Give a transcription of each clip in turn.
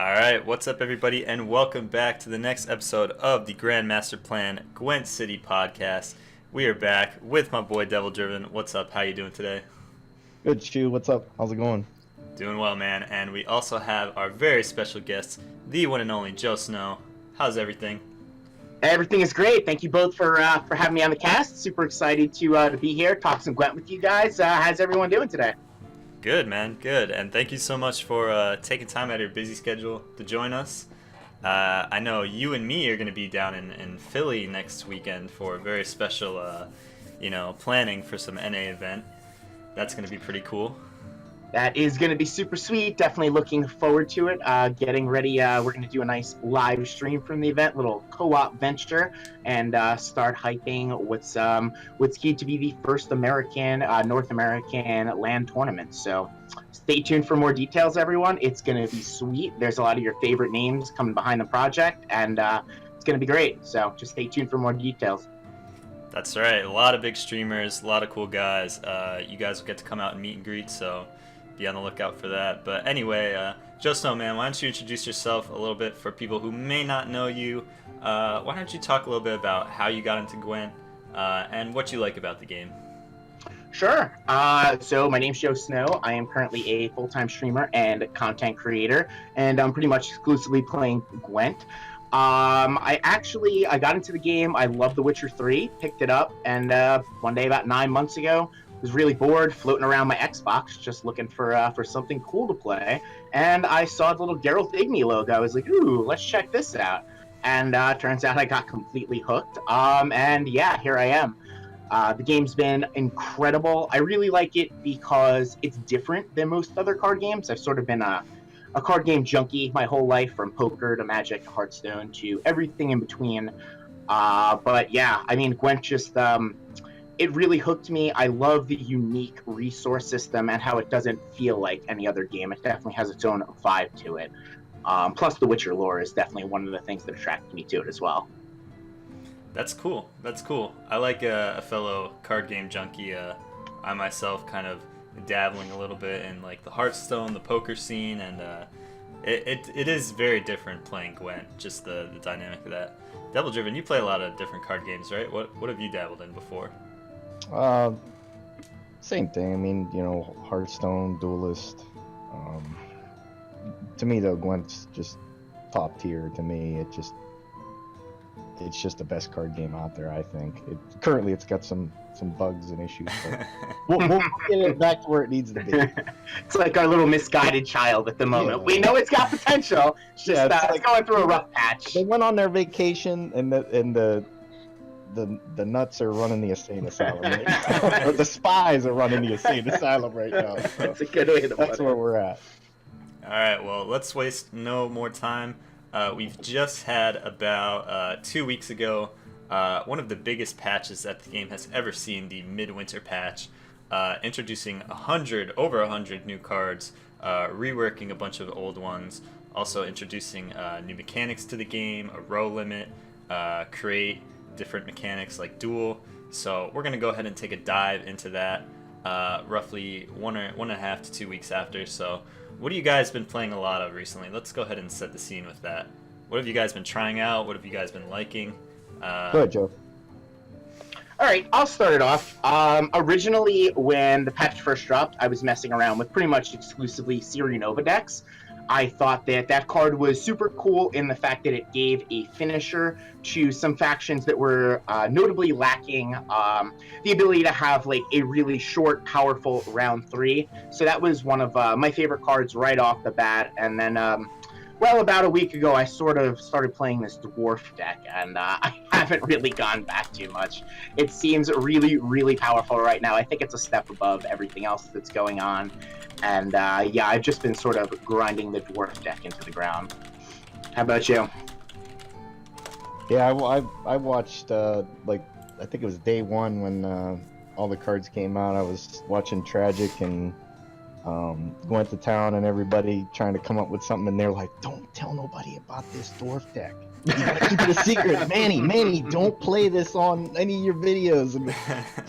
Alright, what's up everybody, and welcome back to the next episode of the Grandmaster Plan Gwent City podcast. We are back with my boy Devil Driven. What's up? How you doing today? Good, Chew. What's up? How's it going? Doing well, man. And we also have our very special guest, the one and only JoeSn0w. How's everything? Everything is great. Thank you both for having me on the cast. Super excited to be here, talk some Gwent with you guys. How's everyone doing today? Good, man. Good. And thank you so much for taking time out of your busy schedule to join us. I know you and me are going to be down in Philly next weekend for a very special, planning for some NA event. That's going to be pretty cool. That is going to be super sweet. Definitely looking forward to it. Getting ready. We're going to do a nice live stream from the event, little co-op venture, and start hyping what's key to be the first North American LAN tournament. So stay tuned for more details, everyone. It's going to be sweet. There's a lot of your favorite names coming behind the project, and it's going to be great. So just stay tuned for more details. That's right. A lot of big streamers, a lot of cool guys. You guys will get to come out and meet and greet, so be on the lookout for that. But anyway, JoeSn0w, man, why don't you introduce yourself a little bit for people who may not know you? Why don't you talk a little bit about how you got into Gwent and what you like about the game? Sure. So my name's JoeSn0w. I am currently a full-time streamer and content creator, and I'm pretty much exclusively playing Gwent. I got into the game. I love The Witcher 3, picked it up, and one day about 9 months ago, was really bored, floating around my Xbox, just looking for something cool to play, and I saw the little Geralt Igni logo. I was like, ooh, let's check this out. And turns out I got completely hooked, and yeah, here I am. The game's been incredible. I really like it because it's different than most other card games. I've sort of been a card game junkie my whole life, from poker to Magic to Hearthstone to everything in between. But yeah, I mean, Gwent just it really hooked me. I love the unique resource system and how it doesn't feel like any other game. It definitely has its own vibe to it. Plus, the Witcher lore is definitely one of the things that attracted me to it as well. That's cool. That's cool. I like a fellow card game junkie. I myself kind of dabbling a little bit in like the Hearthstone, the poker scene, and it is very different playing Gwent. Just the dynamic of that. Devil Driven, you play a lot of different card games, right? What have you dabbled in before? Same thing. I mean, Hearthstone, Duelist. To me, though, Gwent's just top tier. To me, it's just the best card game out there, I think. Currently, it's got some bugs and issues, but we'll get it back to where it needs to be. It's like our little misguided child at the moment. Yeah. We know it's got potential. It's just it's going through a rough patch. They went on their vacation, and the nuts are running the insane asylum right now. Or the spies are running the insane asylum right now. So That's a good way to put it. that's where we're at. All right, well, let's waste no more time. We've just had about 2 weeks ago one of the biggest patches that the game has ever seen, the Midwinter patch, introducing over 100 new cards, reworking a bunch of old ones, also introducing new mechanics to the game, a row limit, create different mechanics like duel. So we're going to go ahead and take a dive into that roughly 1.5 to 2 weeks after. So what have you guys been playing a lot of recently? Let's go ahead and set the scene with that. What have you guys been trying out? What have you guys been liking? Go ahead, Joe. All right, I'll start it off. Originally, when the patch first dropped, I was messing around with pretty much exclusively Siri Nova decks. I thought that card was super cool in the fact that it gave a finisher to some factions that were notably lacking the ability to have like a really short, powerful round 3. So that was one of my favorite cards right off the bat. And then, about a week ago, I sort of started playing this dwarf deck, and I haven't really gone back too much. It seems really, really powerful right now. I think it's a step above everything else that's going on. And yeah, I've just been sort of grinding the dwarf deck into the ground. How about you? Yeah, I watched I think it was day one when all the cards came out. I was watching Tragic and Gwent to town and everybody trying to come up with something, and they're like, "Don't tell nobody about this dwarf deck. You gotta keep it a secret, Manny. Don't play this on any of your videos." And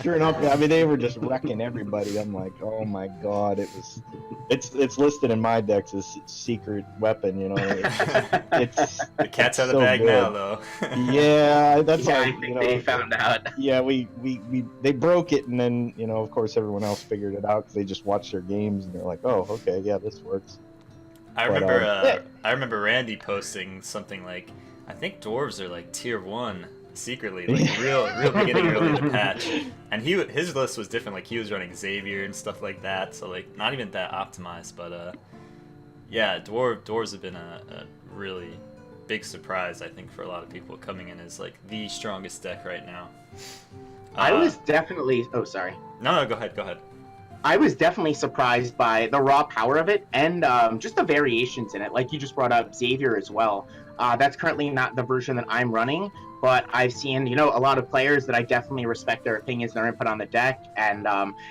sure enough, I mean, they were just wrecking everybody. I'm like, oh my god, it's listed in my decks as secret weapon. You know, it's the cat's out of the so bag good. now, though. Yeah, that's Yeah, like, I think they found out. Yeah, they broke it, and then of course everyone else figured it out because they just watched their games and they're like, oh, okay, yeah, this works. I But, remember yeah. I remember Randy posting something like, I think dwarves are like tier 1 secretly, like real beginning early in the patch, and his list was different. Like he was running Xavier and stuff like that, so like not even that optimized. But yeah, dwarves have been a really big surprise, I think, for a lot of people, coming in as like the strongest deck right now. I was definitely. Oh, sorry. No, go ahead. I was definitely surprised by the raw power of it and just the variations in it. Like you just brought up Xavier as well. That's currently not the version that I'm running, but I've seen, a lot of players that I definitely respect their opinions, their input on the deck, and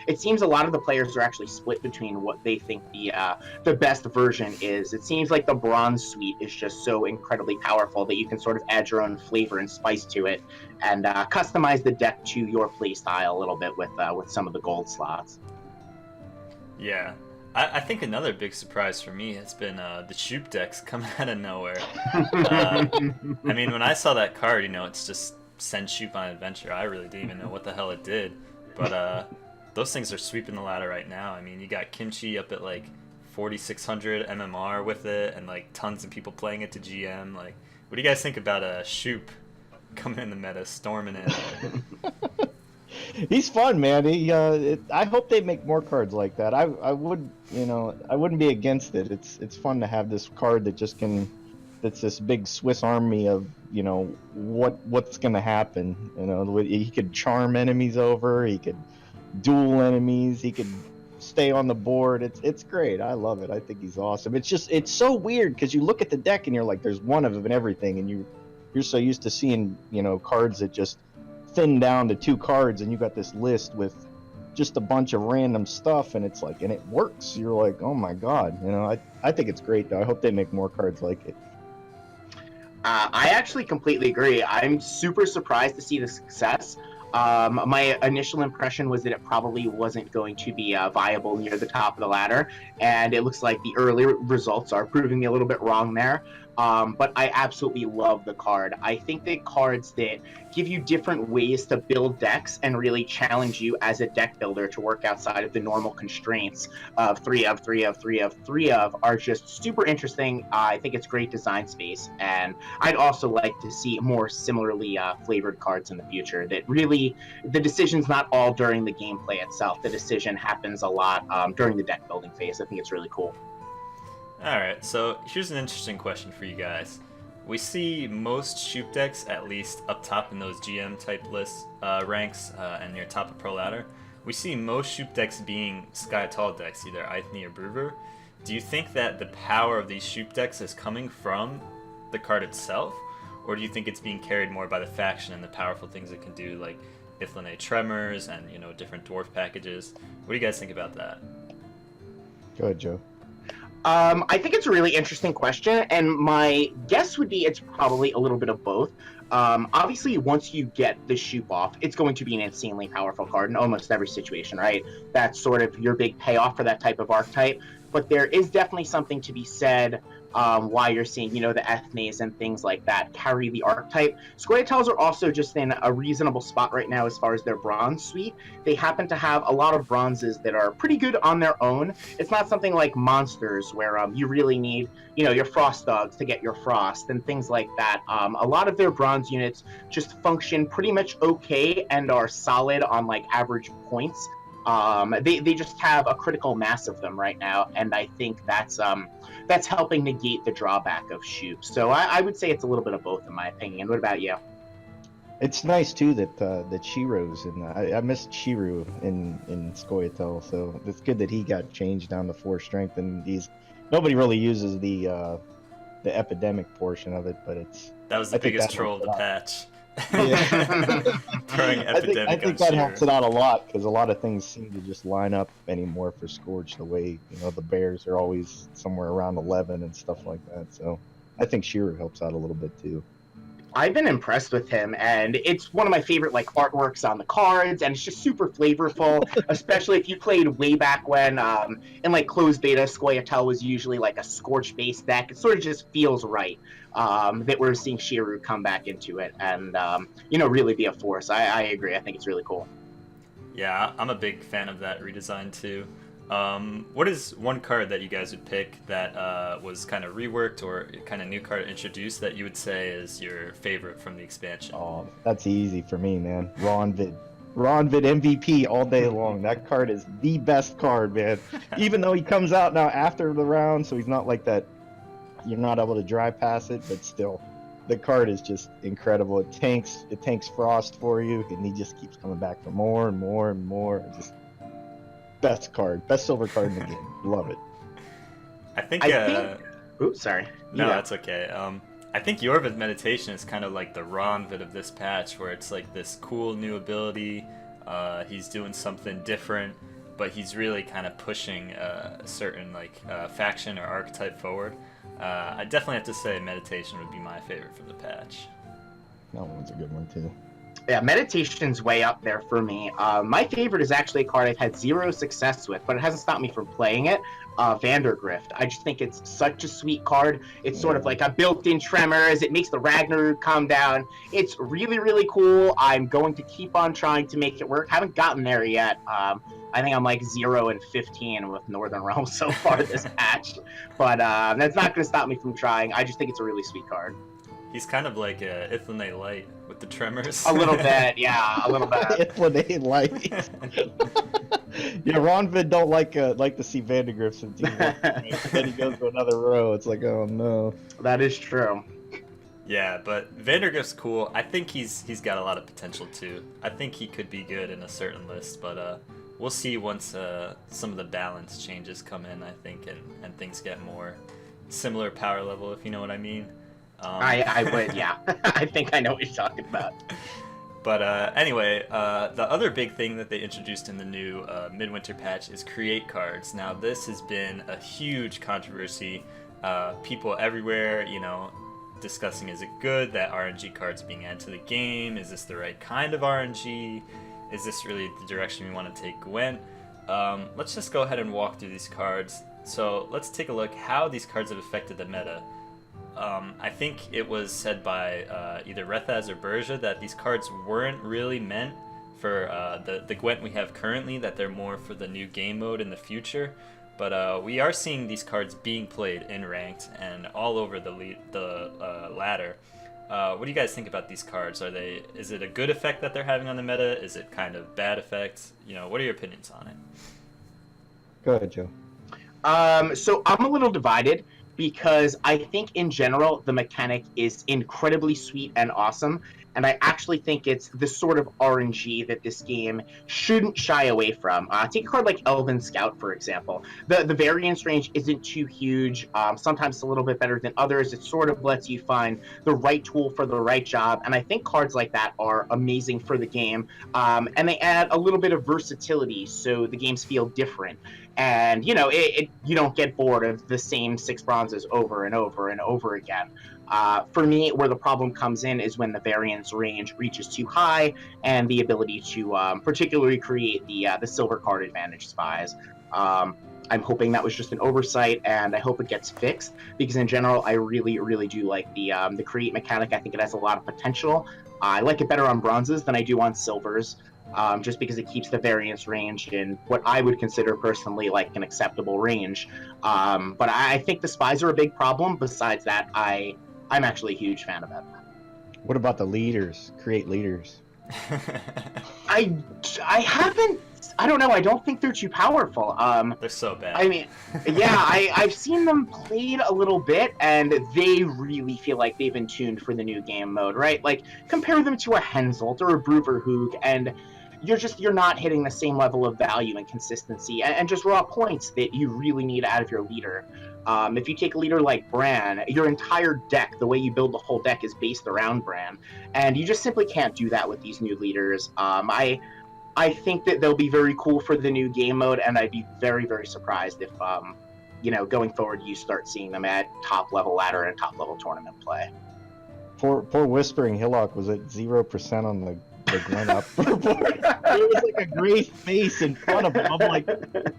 it seems a lot of the players are actually split between what they think the best version is. It seems like the Bronze Suite is just so incredibly powerful that you can sort of add your own flavor and spice to it, and customize the deck to your play style a little bit with some of the gold slots. Yeah. I think another big surprise for me has been the Shoop decks coming out of nowhere. I mean, when I saw that card, it's just send Shoop on an adventure. I really didn't even know what the hell it did. But those things are sweeping the ladder right now. I mean, you got Kimchi up at like 4,600 MMR with it, and like tons of people playing it to GM. Like, what do you guys think about Shoop coming in the meta, storming in? He's fun, man. I hope they make more cards like that. I wouldn't be against it. It's fun to have this card that's this big Swiss Army of, what's gonna happen. He could charm enemies over. He could duel enemies. He could stay on the board. It's great. I love it. I think he's awesome. It's so weird because you look at the deck and you're like, there's one of them and everything, and you're so used to seeing cards that just thin down to 2 cards, and you got this list with just a bunch of random stuff, and it's like, and it works. You're like, oh my god. I think it's great though. I hope they make more cards like it. I actually completely agree. I'm super surprised to see the success. My initial impression was that it probably wasn't going to be viable near the top of the ladder, and it looks like the early results are proving me a little bit wrong there. But I absolutely love the card. I think that cards that give you different ways to build decks and really challenge you as a deck builder to work outside of the normal constraints of 3 of are just super interesting. I think it's great design space, and I'd also like to see more similarly flavored cards in the future. That really, the decision's not all during the gameplay itself. The decision happens a lot during the deck building phase. I think it's really cool. Alright, so here's an interesting question for you guys. We see most Shoop decks, at least up top in those GM type list ranks and near top of Pro Ladder, we see most Shoop decks being Sky Tall decks, either Ithne or Brewer. Do you think that the power of these Shoop decks is coming from the card itself, or do you think it's being carried more by the faction and the powerful things it can do, like Ithlinay Tremors and different dwarf packages? What do you guys think about that? Go ahead, Joe. I think it's a really interesting question, and my guess would be it's probably a little bit of both. Obviously, once you get the Shoop off, it's going to be an insanely powerful card in almost every situation, right? That's sort of your big payoff for that type of archetype. But there is definitely something to be said why you're seeing, the Ethnes and things like that carry the archetype. Scoia'taels are also just in a reasonable spot right now as far as their bronze suite. They happen to have a lot of bronzes that are pretty good on their own. It's not something like monsters where you really need, your frost dogs to get your frost and things like that. A lot of their bronze units just function pretty much okay and are solid on like average points. They just have a critical mass of them right now, and I think that's helping negate the drawback of Shoop. So I would say it's a little bit of both in my opinion. What about you? It's nice too that Shiro's in. I missed Shiru in Scoia'tael, so it's good that he got changed down to 4 strength, and nobody really uses the epidemic portion of it, but that was the biggest troll of the patch. Yeah. Throwing I think epidemic on that helps Shearer. it out a lot because a lot of things seem to just line up anymore for Scorch the way the Bears are always somewhere around 11 and stuff like that. So I think Shearer helps out a little bit too. I've been impressed with him, and it's one of my favorite like artworks on the cards, and it's just super flavorful. Especially if you played way back when, in like closed beta, Scoia'tael was usually like a Scorch based deck. It sort of just feels right that we're seeing Shiru come back into it, and really be a force. I agree. I think it's really cool. Yeah, I'm a big fan of that redesign too. What is one card that you guys would pick that was kind of reworked or kind of new card introduced that you would say is your favorite from the expansion? Oh, that's easy for me, man. Ronvid. Ronvid MVP all day long. That card is the best card, man. Even though he comes out now after the round, so he's not like that. You're not able to drive past it, but still, the card is just incredible. It tanks Frost for you, and he just keeps coming back for more and more and more. Just best card, best silver card in the game. Love it. I think. Oops, sorry. No, that's okay. I think Yorvid Meditation is kind of like the Ronvid of this patch, where it's like this cool new ability. He's doing something different, but he's really kind of pushing a certain faction or archetype forward. I definitely have to say Meditation would be my favorite for the patch. That one's a good one too. Yeah, Meditation's way up there for me. My favorite is actually a card I've had zero success with, but it hasn't stopped me from playing it. Vandergrift. I just think it's such a sweet card. It's sort of like a built-in tremors. It makes the Ragnar come down. It's really, really cool. I'm going to keep on trying to make it work. Haven't gotten there yet. I think I'm like 0 and 15 with Northern Realms so far this patch. But that's not going to stop me from trying. I just think it's a really sweet card. He's kind of like Ithlane Light with the tremors. A little bit, yeah, a little bit. Ithlane Light. Yeah, Ronvid don't like to see Vandergriffs in team. Then he goes to another row. It's like, oh no. That is true. Yeah, but Vandergrift's cool. I think he's got a lot of potential too. I think he could be good in a certain list, but we'll see once some of the balance changes come in, I think, and things get more similar power level, if you know what I mean. I would, yeah. I think I know what you're talking about. But anyway, the other big thing that they introduced in the new Midwinter patch is create cards. Now, this has been a huge controversy. People everywhere, discussing, is it good that RNG cards are being added to the game? Is this the right kind of RNG? Is this really the direction we want to take Gwent? Let's just go ahead and walk through these cards. So let's take a look how these cards have affected the meta. I think it was said by either Rethaz or Berja that these cards weren't really meant for the Gwent we have currently, that they're more for the new game mode in the future. But we are seeing these cards being played in ranked and all over the ladder. What do you guys think about these cards? Is it a good effect that they're having on the meta? Is it kind of bad effect? What are your opinions on it? Go ahead, Joe. So I'm a little divided, because I think in general the mechanic is incredibly sweet and awesome, and I actually think it's the sort of RNG that this game shouldn't shy away from. Take a card like Elven Scout, for example. The variance range isn't too huge. Sometimes it's a little bit better than others. It sort of lets you find the right tool for the right job, and I think cards like that are amazing for the game. And they add a little bit of versatility, so the games feel different. And you don't get bored of the same 6 bronzes over and over and over again. For me, where the problem comes in is when the variance range reaches too high, and the ability to particularly create the silver card advantage spies. I'm hoping that was just an oversight, and I hope it gets fixed, because in general, I really, really do like the create mechanic. I think it has a lot of potential. I like it better on bronzes than I do on silvers. Just because it keeps the variance range in what I would consider personally like an acceptable range. But I think the spies are a big problem. Besides that, I'm actually a huge fan of it. What about the leaders? Create leaders. I haven't. I don't know. I don't think they're too powerful. They're so bad. I mean, yeah, I've seen them played a little bit, and they really feel like they've been tuned for the new game mode, right? Like, compare them to a Henselt or a Bruverhoog, and you're not hitting the same level of value and consistency and just raw points that you really need out of your leader. If you take a leader like Bran, your entire deck, the way you build the whole deck is based around Bran, and you just simply can't do that with these new leaders. I think that they'll be very cool for the new game mode, and I'd be very, very surprised if, going forward, you start seeing them at top level ladder and top level tournament play. Poor Whispering Hillock was at 0% on the Gwent up board. There was like a gray face in front of him. I'm like,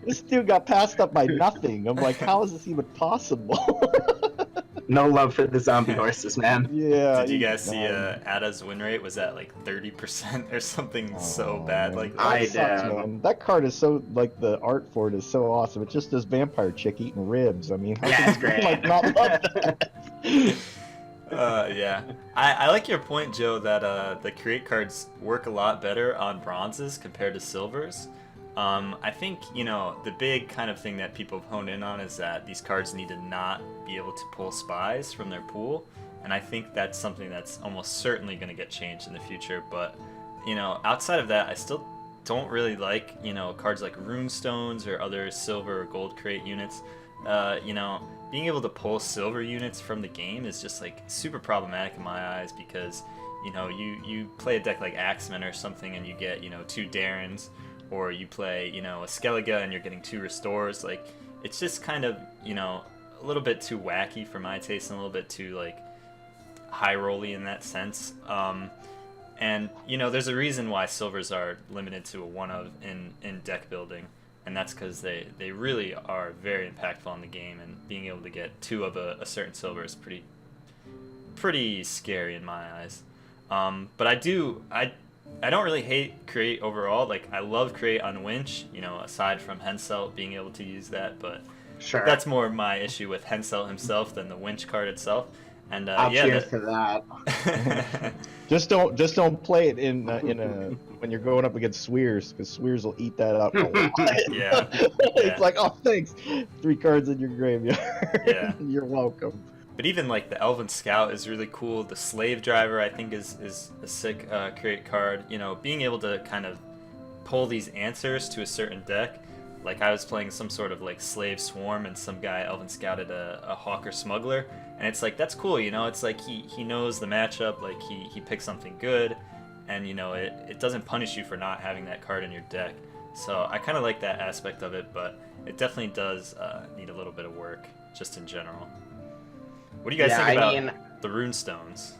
this dude got passed up by nothing. I'm like, how is this even possible? No love for the zombie horses, man. Yeah. Did you guys see Ada's win rate was at like 30% or something so bad? Man. Like I That sucks, did. man. That card is so, like, the art for it is so awesome. It's just this vampire chick eating ribs. I mean, how Yeah, can it's you, great. like, not love that? yeah. I like your point, Joe, that the create cards work a lot better on bronzes compared to silvers. I think, the big kind of thing that people have honed in on is that these cards need to not be able to pull spies from their pool, and I think that's something that's almost certainly going to get changed in the future. But, outside of that, I still don't really like, cards like runestones or other silver or gold crate units. Being able to pull silver units from the game is just like super problematic in my eyes, because, you play a deck like Axeman or something and you get, 2 Darrens, or you play, a Skellige and you're getting 2 Restores. Like, it's just kind of, a little bit too wacky for my taste and a little bit too, like, high rolly in that sense. And, there's a reason why silvers are limited to a 1-of in deck building, and that's because they really are very impactful in the game, and being able to get 2 of a certain silver is pretty scary in my eyes. But I don't really hate create overall. Like, I love create on Winch, aside from Henselt being able to use that, but Sure. that's more my issue with Henselt himself than the Winch card itself. And Cheers to that. Just don't play it in when you're going up against Swears, because Swears will eat that up a lot. Yeah. It's like, oh, thanks, 3 cards in your graveyard. Yeah. You're welcome. But even like the Elven Scout is really cool. The Slave Driver, I think, is a sick create card. Being able to kind of pull these answers to a certain deck. Like, I was playing some sort of like Slave Swarm, and some guy Elven Scouted a Hawker Smuggler, and it's like, that's cool. It's like he knows the matchup. Like, he picks something good, and it doesn't punish you for not having that card in your deck. So I kind of like that aspect of it, but it definitely does need a little bit of work just in general. What do you guys think about the runestones?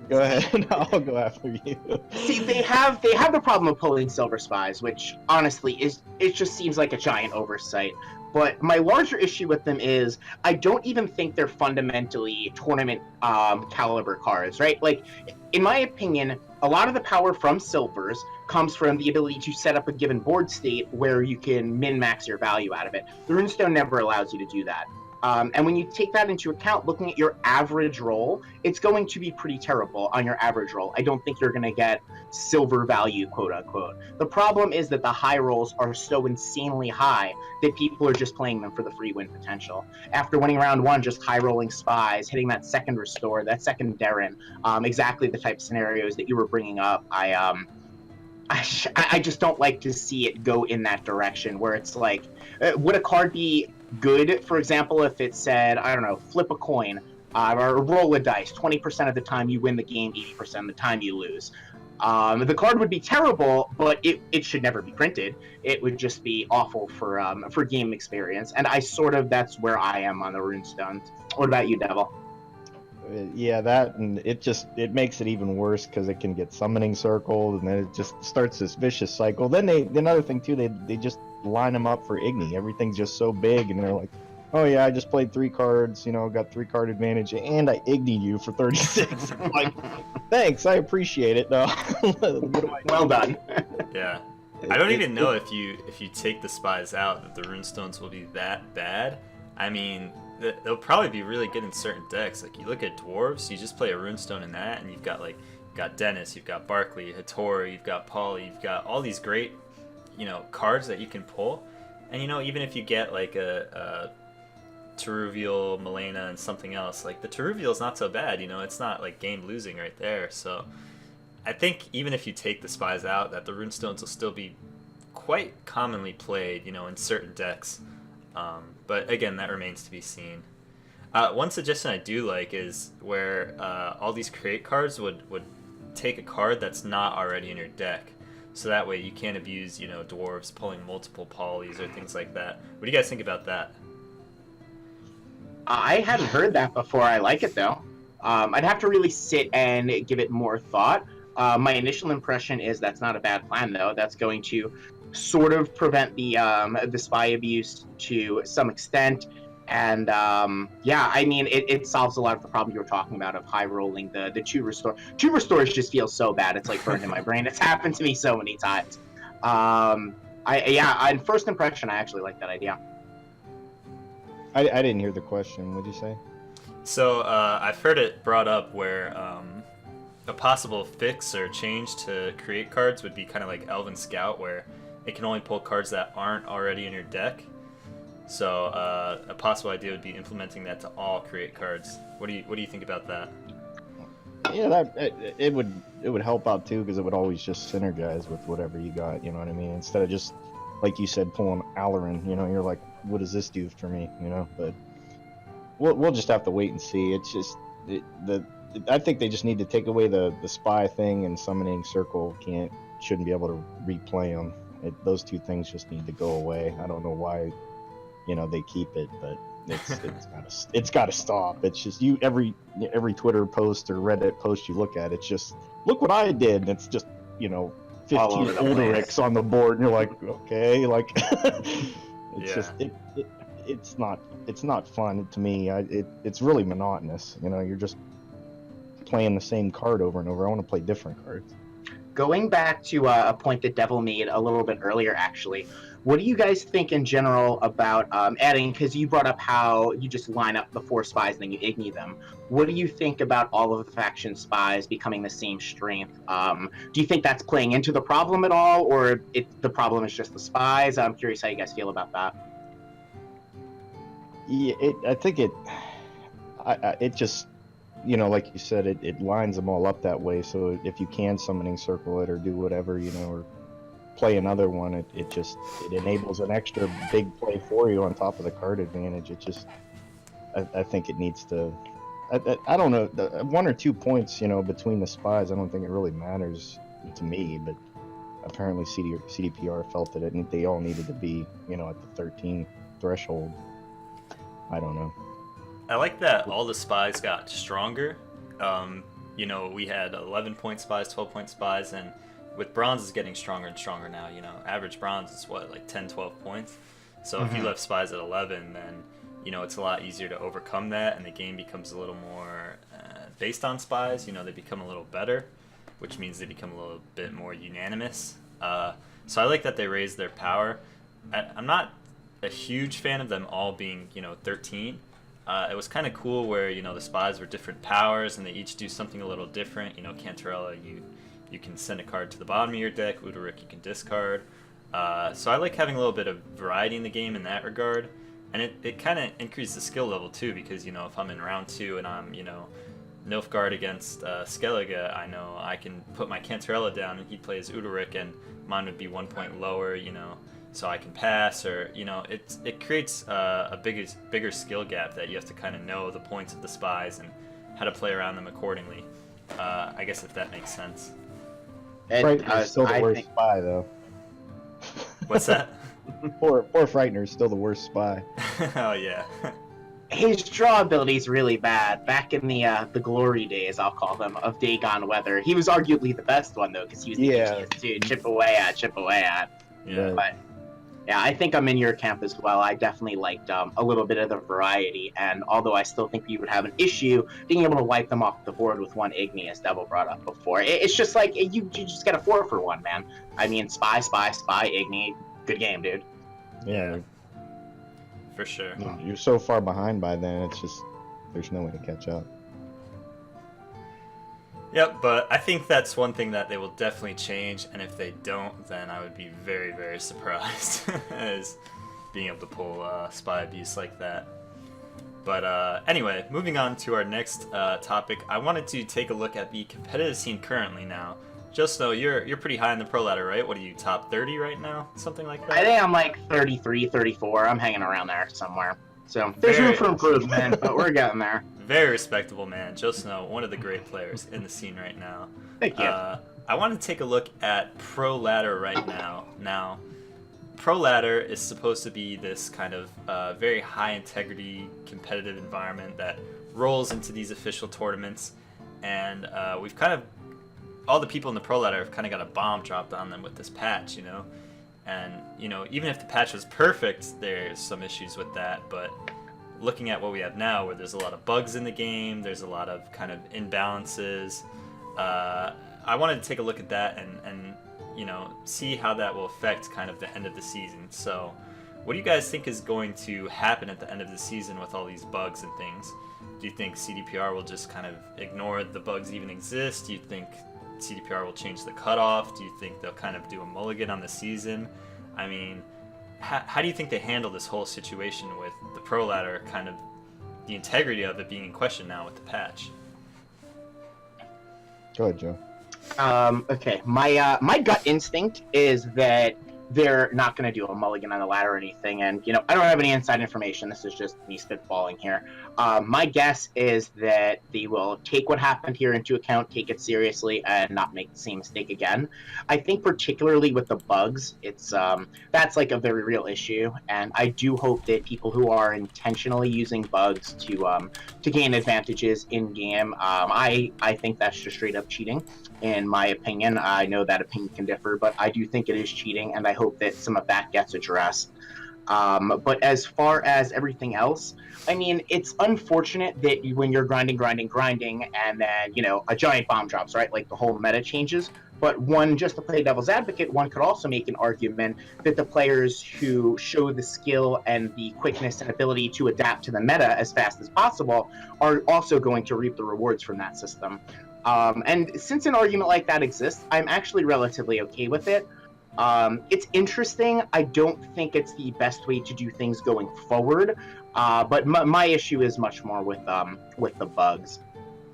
Go ahead. I'll go after you. See, they have the problem of pulling silver spies, which honestly it just seems like a giant oversight. But my larger issue with them is I don't even think they're fundamentally tournament caliber cards, right? Like, in my opinion, a lot of the power from silvers comes from the ability to set up a given board state where you can min-max your value out of it. The runestone never allows you to do that. And when you take that into account, looking at your average roll, it's going to be pretty terrible on your average roll. I don't think you're going to get silver value, quote unquote. The problem is that the high rolls are so insanely high that people are just playing them for the free win potential. After winning round 1, just high rolling spies, hitting that second restore, that second Darren, exactly the type of scenarios that you were bringing up. I just don't like to see it go in that direction where it's like, would a card be good, for example, if it said, I don't know, flip a coin or roll a dice, 20% of the time you win the game, 80% of the time you lose. The card would be terrible, but it should never be printed. It would just be awful for game experience, and that's where I am on the runestones. What about you, Devil? Yeah, that, and it makes it even worse because it can get summoning circled, and then it just starts this vicious cycle. Then another thing too, they just line them up for Igni. Everything's just so big, and they're like, oh yeah, I just played 3 cards, got 3 card advantage, and I Igni you for 36. I'm like, thanks, I appreciate it. No, Well done. Yeah. I don't even know if you take the spies out that the runestones will be that bad. I mean, they'll probably be really good in certain decks. Like, you look at dwarves, you just play a runestone in that, and you've got Dennis, you've got Barkley, Hattori, you've got Pauly, you've got all these great, cards that you can pull. And even if you get like a Teruvial, Milena, and something else, like the Teruvial is not so bad. It's not like game losing right there. So I think even if you take the spies out, that the runestones will still be quite commonly played, in certain decks. But again, that remains to be seen. One suggestion I do like is where all these create cards would take a card that's not already in your deck. So that way you can't abuse, dwarves pulling multiple polys or things like that. What do you guys think about that? I hadn't heard that before. I like it, though. I'd have to really sit and give it more thought. My initial impression is that's not a bad plan, though. That's going to sort of prevent the spy abuse to some extent. And yeah, I mean, it solves a lot of the problem you were talking about of high rolling the two restore. Two restores just feels so bad. It's like burned in my brain. It's happened to me so many times. On first impression, I actually like that idea. I didn't hear the question. What'd you say? So I've heard it brought up where a possible fix or change to create cards would be kind of like Elven Scout, where it can only pull cards that aren't already in your deck. So a possible idea would be implementing that to all create cards. What do you think about that? Yeah, it would help out too, because it would always just synergize with whatever you got. You know what I mean? Instead of just, like you said, pulling Alarin. You're like, what does this do for me? But we'll just have to wait and see. It's just I think they just need to take away the spy thing, and summoning circle shouldn't be able to replay them. Those two things just need to go away. I don't know why they keep it, but it's got to stop. It's just every Twitter post or Reddit post you look at, it's just, look what I did, and it's just 15 Ulderics on the board, and you're like, okay, like just it's not fun to me. It's really monotonous. You're just playing the same card over and over. I want to play different cards. Going back to a point that Devil made a little bit earlier, actually, what do you guys think in general about adding, because you brought up how you just line up the 4 spies and then you igni them. What do you think about all of the faction spies becoming the same strength? Do you think that's playing into the problem at all, or the problem is just the spies? I'm curious how you guys feel about that. Yeah, I think it just, like you said, it lines them all up that way. So if you can summoning circle it or do whatever, or play another one, it enables an extra big play for you on top of the card advantage. I think it needs to, I don't know, 1 or 2 points, between the spies, I don't think it really matters to me, but apparently CDPR felt that they all needed to be, at the 13 threshold. I don't know. I like that all the spies got stronger. We had 11-point spies, 12-point spies, and with bronze is getting stronger and stronger now. Average bronze is like 10, 12 points. So if you left spies at 11, then it's a lot easier to overcome that, and the game becomes a little more based on spies. They become a little better, which means they become a little bit more unanimous. So I like that they raised their power. I'm not a huge fan of them all being 13. It was kind of cool where the spies were different powers and they each do something a little different. Cantarella, you can send a card to the bottom of your deck. Udaric, you can discard. So I like having a little bit of variety in the game in that regard, and it kind of increases the skill level too, because if I'm in round 2 and I'm Nilfgaard against Skellige, I know I can put my Cantarella down and he plays Udaric, and mine would be 1 point lower. So I can pass, or it creates a bigger skill gap that you have to kind of know the points of the spies and how to play around them accordingly. I guess if that makes sense. Frightener's still the worst spy, though. What's that? Poor Frightener's still the worst spy. Oh yeah. His draw ability is really bad. Back in the glory days, I'll call them, of Dagon Weather, he was arguably the best one, though, because he was the easiest to chip away at. Yeah. But yeah, I think I'm in your camp as well. I definitely liked a little bit of the variety, and although I still think you would have an issue being able to wipe them off the board with 1 Igni, as Devil brought up before, it's just like you just get a 4 for 1, man. I mean, spy, Igni, good game, dude. Yeah, for sure. You're so far behind by then, it's just, there's no way to catch up. Yep, but I think that's one thing that they will definitely change, and if they don't, then I would be very, very surprised as being able to pull spy abuse like that. But anyway, moving on to our next topic, I wanted to take a look at the competitive scene currently now, JoeSn0w, you're pretty high in the pro ladder, right? What are you, top 30 right now? Something like that? I think I'm like 33, 34. I'm hanging around there somewhere. So there's room for improvement, but we're getting there. Very respectable, man. JoeSn0w, one of the great players in the scene right now. Thank you. I want to take a look at pro ladder right now. Now, pro ladder is supposed to be this kind of very high integrity competitive environment that rolls into these official tournaments, and we've kind of, all the people in the pro ladder have kind of got a bomb dropped on them with this patch, you know. And you know, even if the patch was perfect, there's some issues with that. But looking at what we have now, where there's a lot of bugs in the game, there's a lot of kind of imbalances. I wanted to take a look at that and you know, see how that will affect kind of the end of the season. So, what do you guys think is going to happen at the end of the season with all these bugs and things? Do you think CDPR will just kind of ignore the bugs even exist? Do you think CDPR will change the cutoff? Do you think they'll kind of do a mulligan on the season? I mean, how do you think they handle this whole situation with the pro ladder, kind of the integrity of it being in question now with the patch? Go ahead, Joe. Okay, my gut instinct is that they're not going to do a mulligan on the ladder or anything, and you know, I don't have any inside information. This is just me spitballing here. My guess is that they will take what happened here into account, take it seriously, and not make the same mistake again. I think particularly with the bugs, it's that's like a very real issue, and I do hope that people who are intentionally using bugs to gain advantages in game, I think that's just straight up cheating. In my opinion, I know that opinion can differ, but I do think it is cheating, and I hope that some of that gets addressed. But as far as everything else, I mean, it's unfortunate that when you're grinding, and then, you know, a giant bomb drops, right? Like, the whole meta changes. But one, just to play devil's advocate, one could also make an argument that the players who show the skill and the quickness and ability to adapt to the meta as fast as possible are also going to reap the rewards from that system. And since an argument like that exists, I'm actually relatively okay with it. It's interesting. I don't think it's the best way to do things going forward. But my issue is much more with the bugs.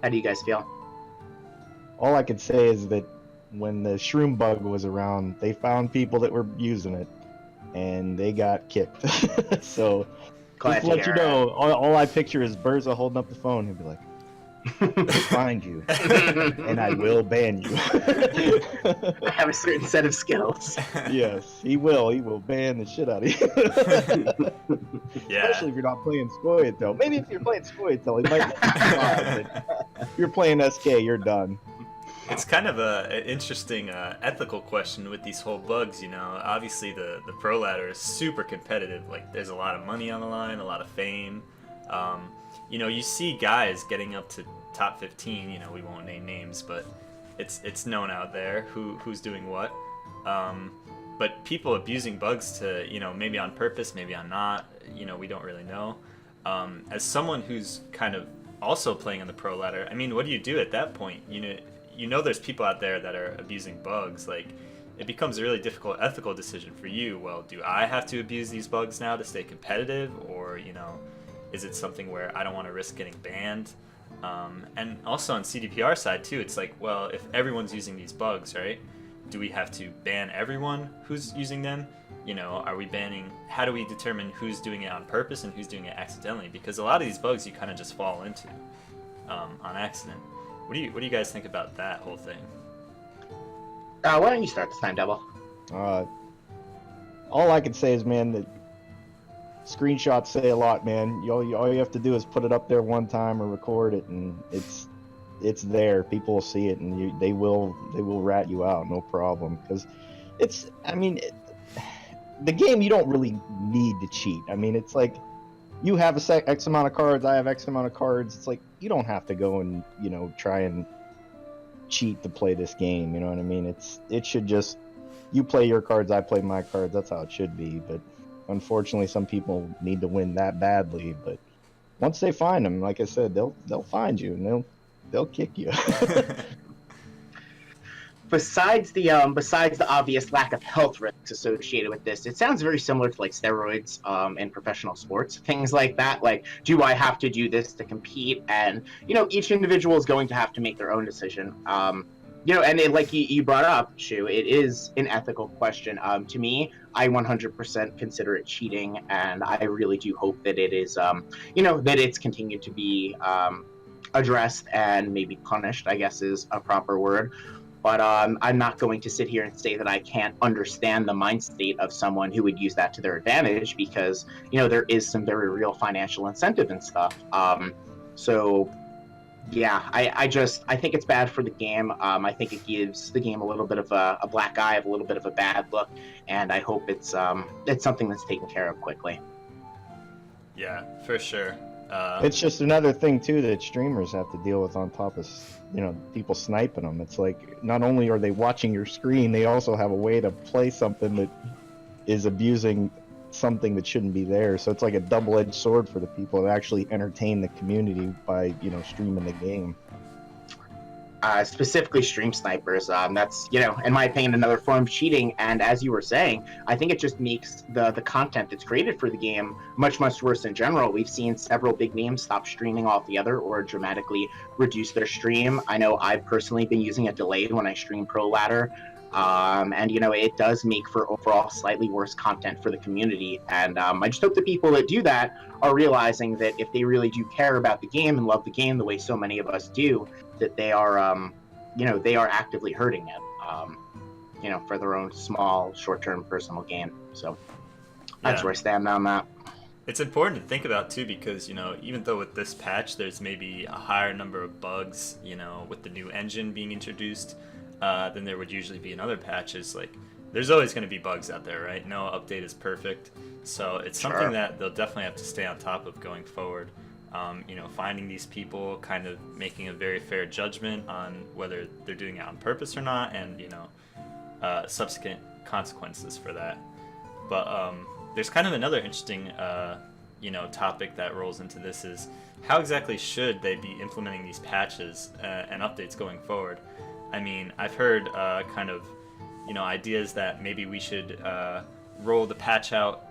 How do you guys feel? All I could say is that when the shroom bug was around, they found people that were using it, and they got kicked. So, Glad just to to let hear you know, all I picture is Burza holding up the phone and be like, "I'll find you, and I will ban you." I have a certain set of skills. Yes, he will. He will ban the shit out of you. Yeah. Especially if you're not playing Scoia'tael. Maybe if you're playing Scoia'tael, he might let you fly, but if you're playing SK, you're done. It's kind of an interesting ethical question with these whole bugs, you know. Obviously, the pro ladder is super competitive. Like, there's a lot of money on the line, a lot of fame. You know, you see guys getting up to top 15. You know, we won't name names, but it's known out there who's doing what. But people abusing bugs to, you know, maybe on purpose, maybe on not. You know, we don't really know. As someone who's kind of also playing on the pro ladder, I mean, what do you do at that point? You know there's people out there that are abusing bugs. Like, it becomes a really difficult ethical decision for you. Well, do I have to abuse these bugs now to stay competitive, or, you know, is it something where I don't want to risk getting banned? And also on CDPR side too, it's like, well, if everyone's using these bugs, right, do we have to ban everyone who's using them? You know, are we banning, how do we determine who's doing it on purpose and who's doing it accidentally? Because a lot of these bugs you kind of just fall into on accident. What do you guys think about that whole thing? Why don't you start this time, Devil? All I can say is, man, that screenshots say a lot, man. All you have to do is put it up there one time or record it, and it's there. People will see it, and they will rat you out, no problem. Because the game, you don't really need to cheat. I mean, it's like, you have X amount of cards, I have X amount of cards. It's like, you don't have to go and, you know, try and cheat to play this game. You know what I mean? It should just, you play your cards, I play my cards. That's how it should be. But unfortunately, some people need to win that badly. But once they find them, like I said, they'll find you, and they'll kick you. Besides the obvious lack of health risks associated with this, it sounds very similar to like steroids in professional sports, things like that. Like, do I have to do this to compete? And you know, each individual is going to have to make their own decision. And like you brought up, Shu, it is an ethical question. To me, I 100% consider it cheating, and I really do hope that it is, that it's continued to be addressed and maybe punished, I guess is a proper word. But I'm not going to sit here and say that I can't understand the mind state of someone who would use that to their advantage, because there is some very real financial incentive and stuff. So yeah, I think it's bad for the game. I think it gives the game a little bit of a black eye, a little bit of a bad look, and I hope it's something that's taken care of quickly. Yeah, for sure. It's just another thing too that streamers have to deal with on top of people sniping them. It's like not only are they watching your screen, they also have a way to play something that is abusing something that shouldn't be there. So it's like a double-edged sword for the people that actually entertain the community by streaming the game. Specifically stream snipers, that's in my opinion another form of cheating. And as you were saying, I think it just makes the content that's created for the game much worse in general. We've seen several big names stop streaming altogether or dramatically reduce their stream. I know I've personally been using a delay when I stream Pro Ladder, and it does make for overall slightly worse content for the community. And I just hope the people that do that are realizing that if they really do care about the game and love the game the way so many of us do, that they are they are actively hurting it for their own small short-term personal gain. So that's where I stand on that. It's important to think about too, because even though with this patch there's maybe a higher number of bugs with the new engine being introduced than there would usually be in other patches, like there's always going to be bugs out there, right? No update is perfect, so it's something that they'll definitely have to stay on top of going forward. Finding these people, kind of making a very fair judgment on whether they're doing it on purpose or not, and subsequent consequences for that. But there's kind of another interesting topic that rolls into this, is how exactly should they be implementing these patches and updates going forward? I mean, I've heard kind of ideas that maybe we should roll the patch out,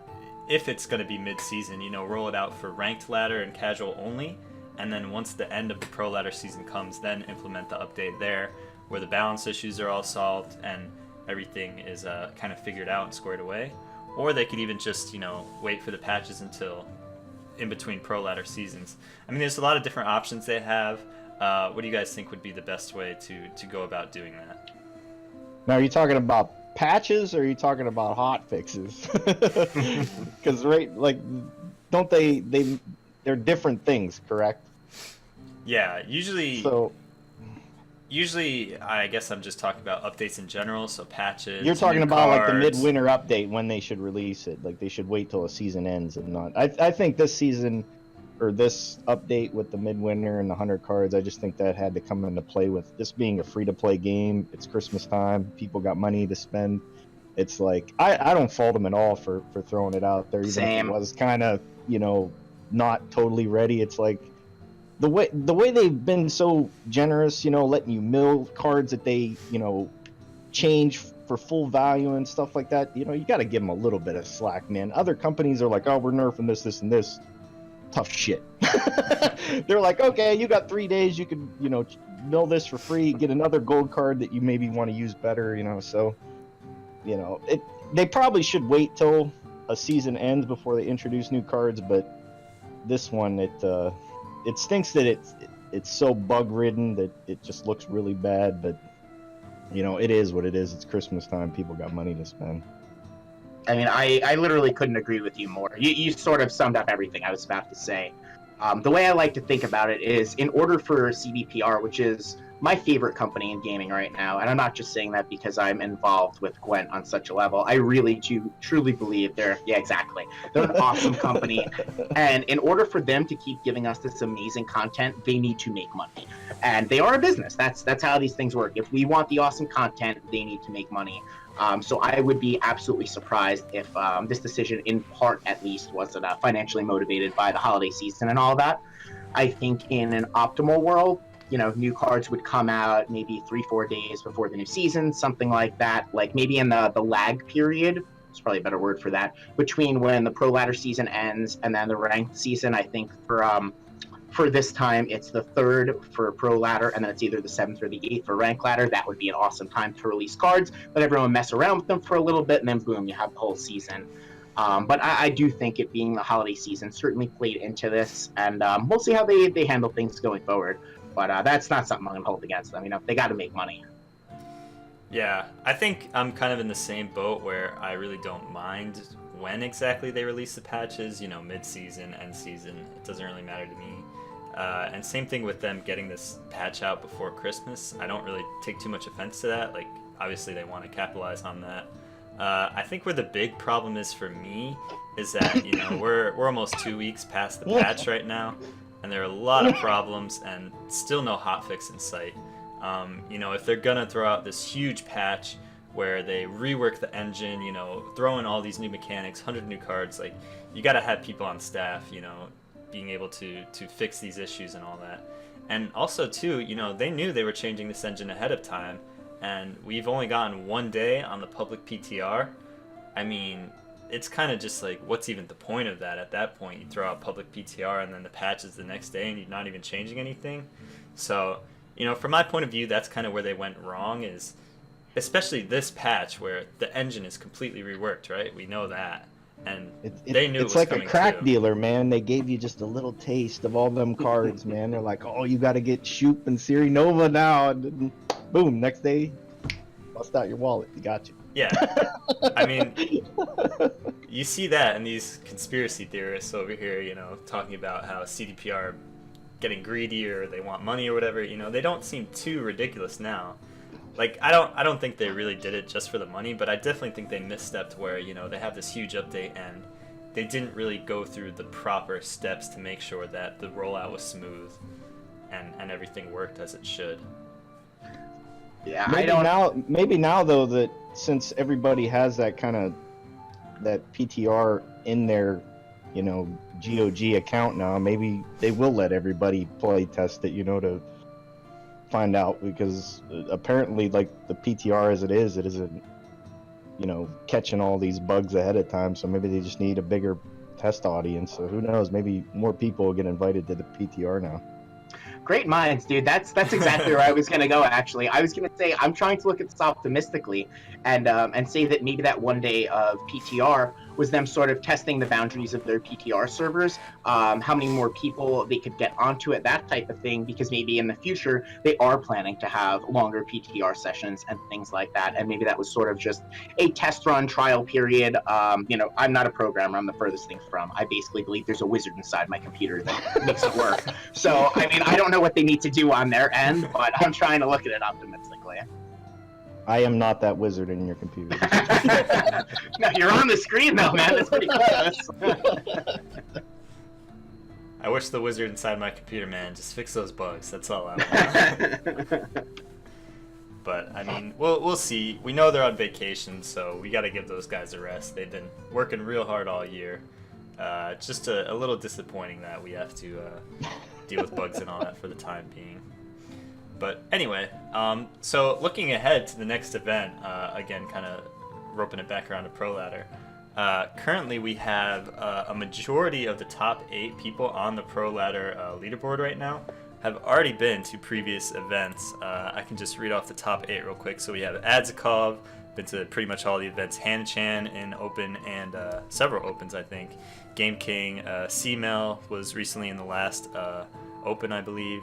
if it's going to be mid-season, roll it out for ranked ladder and casual only, and then once the end of the pro ladder season comes, then implement the update there, where the balance issues are all solved and everything is kind of figured out and squared away. Or they could even just wait for the patches until in between pro ladder seasons. I mean, there's a lot of different options they have. What do you guys think would be the best way to go about doing that? Now, are you talking about patches or are you talking about hot fixes? Because don't they're different things, correct? Yeah, usually I guess I'm just talking about updates in general, so patches. You're talking about like the midwinter update, when they should release it. Like they should wait till the season ends and not. I think this season, or this update with the midwinter and the 100 cards, I just think that had to come into play with this being a free-to-play game. It's Christmas time. People got money to spend. It's like, I don't fault them at all for throwing it out there, even if it was kind of, not totally ready. It's like, the way they've been so generous, letting you mill cards that they, change for full value and stuff like that, you got to give them a little bit of slack, man. Other companies are like, oh, we're nerfing this, and this. Tough shit. They're like, okay, you got 3 days, you could mill this for free, get another gold card that you maybe want to use better, so they probably should wait till a season ends before they introduce new cards. But this one, it stinks that it's so bug ridden that it just looks really bad. But it is what it is. It's Christmas time, people got money to spend. I mean, I literally couldn't agree with you more. You sort of summed up everything I was about to say. The way I like to think about it is, in order for CDPR, which is my favorite company in gaming right now, and I'm not just saying that because I'm involved with Gwent on such a level, I really do truly believe they're an awesome company. And in order for them to keep giving us this amazing content, they need to make money. And they are a business. That's how these things work. If we want the awesome content, they need to make money. So I would be absolutely surprised if this decision, in part at least, wasn't financially motivated by the holiday season and all that. I think in an optimal world, new cards would come out maybe 3-4 days before the new season, something like that. Like maybe in the lag period, it's probably a better word for that, between when the Pro Ladder season ends and then the ranked season. I think for for this time, it's the 3rd for Pro Ladder, and then it's either the 7th or the 8th for Rank Ladder. That would be an awesome time to release cards, let everyone mess around with them for a little bit, and then boom, you have the whole season. But I do think it being the holiday season certainly played into this, and we'll see how they handle things going forward. But that's not something I'm going to hold against them. You know, they got to make money. Yeah, I think I'm kind of in the same boat where I really don't mind when exactly they release the patches, you know, mid-season, end-season. It doesn't really matter to me. And same thing with them getting this patch out before Christmas. I don't really take too much offense to that. Like, obviously they want to capitalize on that. I think where the big problem is for me is that, you know, we're almost 2 weeks past the patch right now, and there are a lot of problems and still no hotfix in sight. You know, if they're gonna throw out this huge patch where they rework the engine, you know, throw in all these new mechanics, 100 new cards, like, you gotta have people on staff, you know, being able to fix these issues and all that. And also, too, you know, they knew they were changing this engine ahead of time, and we've only gotten 1 day on the public PTR. I mean, it's kind of just like, what's even the point of that at that point? You throw out public PTR and then the patch is the next day and you're not even changing anything. So, you know, from my point of view, that's kind of where they went wrong, is especially this patch where the engine is completely reworked, right? We know that. And they knew it's it was like a coming crack too. dealer, man. They gave you just a little taste of all them cards, man. They're like, oh, you got to get Shoop and Siri Nova now. And then, boom, next day, bust out your wallet. You got you. Yeah. I mean, you see that in these conspiracy theorists over here, you know, talking about how CDPR getting greedy or they want money or whatever. You know, they don't seem too ridiculous now. Like, I don't think they really did it just for the money, but I definitely think they misstepped where, you know, they have this huge update and they didn't really go through the proper steps to make sure that the rollout was smooth and everything worked as it should. Yeah, Maybe now though, that since everybody has that kind of that PTR in their, you know, GOG account now, maybe they will let everybody play test it, you know, to find out, because apparently, like, the PTR as it isn't, you know, catching all these bugs ahead of time. So maybe they just need a bigger test audience. So who knows? Maybe more people will get invited to the PTR now. Great minds, dude. That's exactly where I was gonna go. Actually, I was gonna say I'm trying to look at this optimistically, and say that maybe that 1 day of PTR was them sort of testing the boundaries of their PTR servers, how many more people they could get onto it, that type of thing. Because maybe in the future they are planning to have longer PTR sessions and things like that, and maybe that was sort of just a test run trial period. You know, I'm not a programmer. I'm the furthest thing from. I basically believe there's a wizard inside my computer that makes it work. So, I mean, I don't know what they need to do on their end, but I'm trying to look at it optimistically. I am not that wizard in your computer. No, you're on the screen though, man. That's pretty close. I wish the wizard inside my computer, man, just fix those bugs. That's all I want. But, I mean, we'll see. We know they're on vacation, so we got to give those guys a rest. They've been working real hard all year. It's just a little disappointing that we have to deal with bugs and all that for the time being. But anyway, so looking ahead to the next event, again, kind of roping it back around to Pro Ladder. Currently, we have a majority of the top 8 people on the Pro Ladder leaderboard right now have already been to previous events. I can just read off the top 8 real quick. So we have Adzikov, been to pretty much all the events. Han-chan in Open and several Opens, I think. Game King, C-Mel was recently in the last Open, I believe.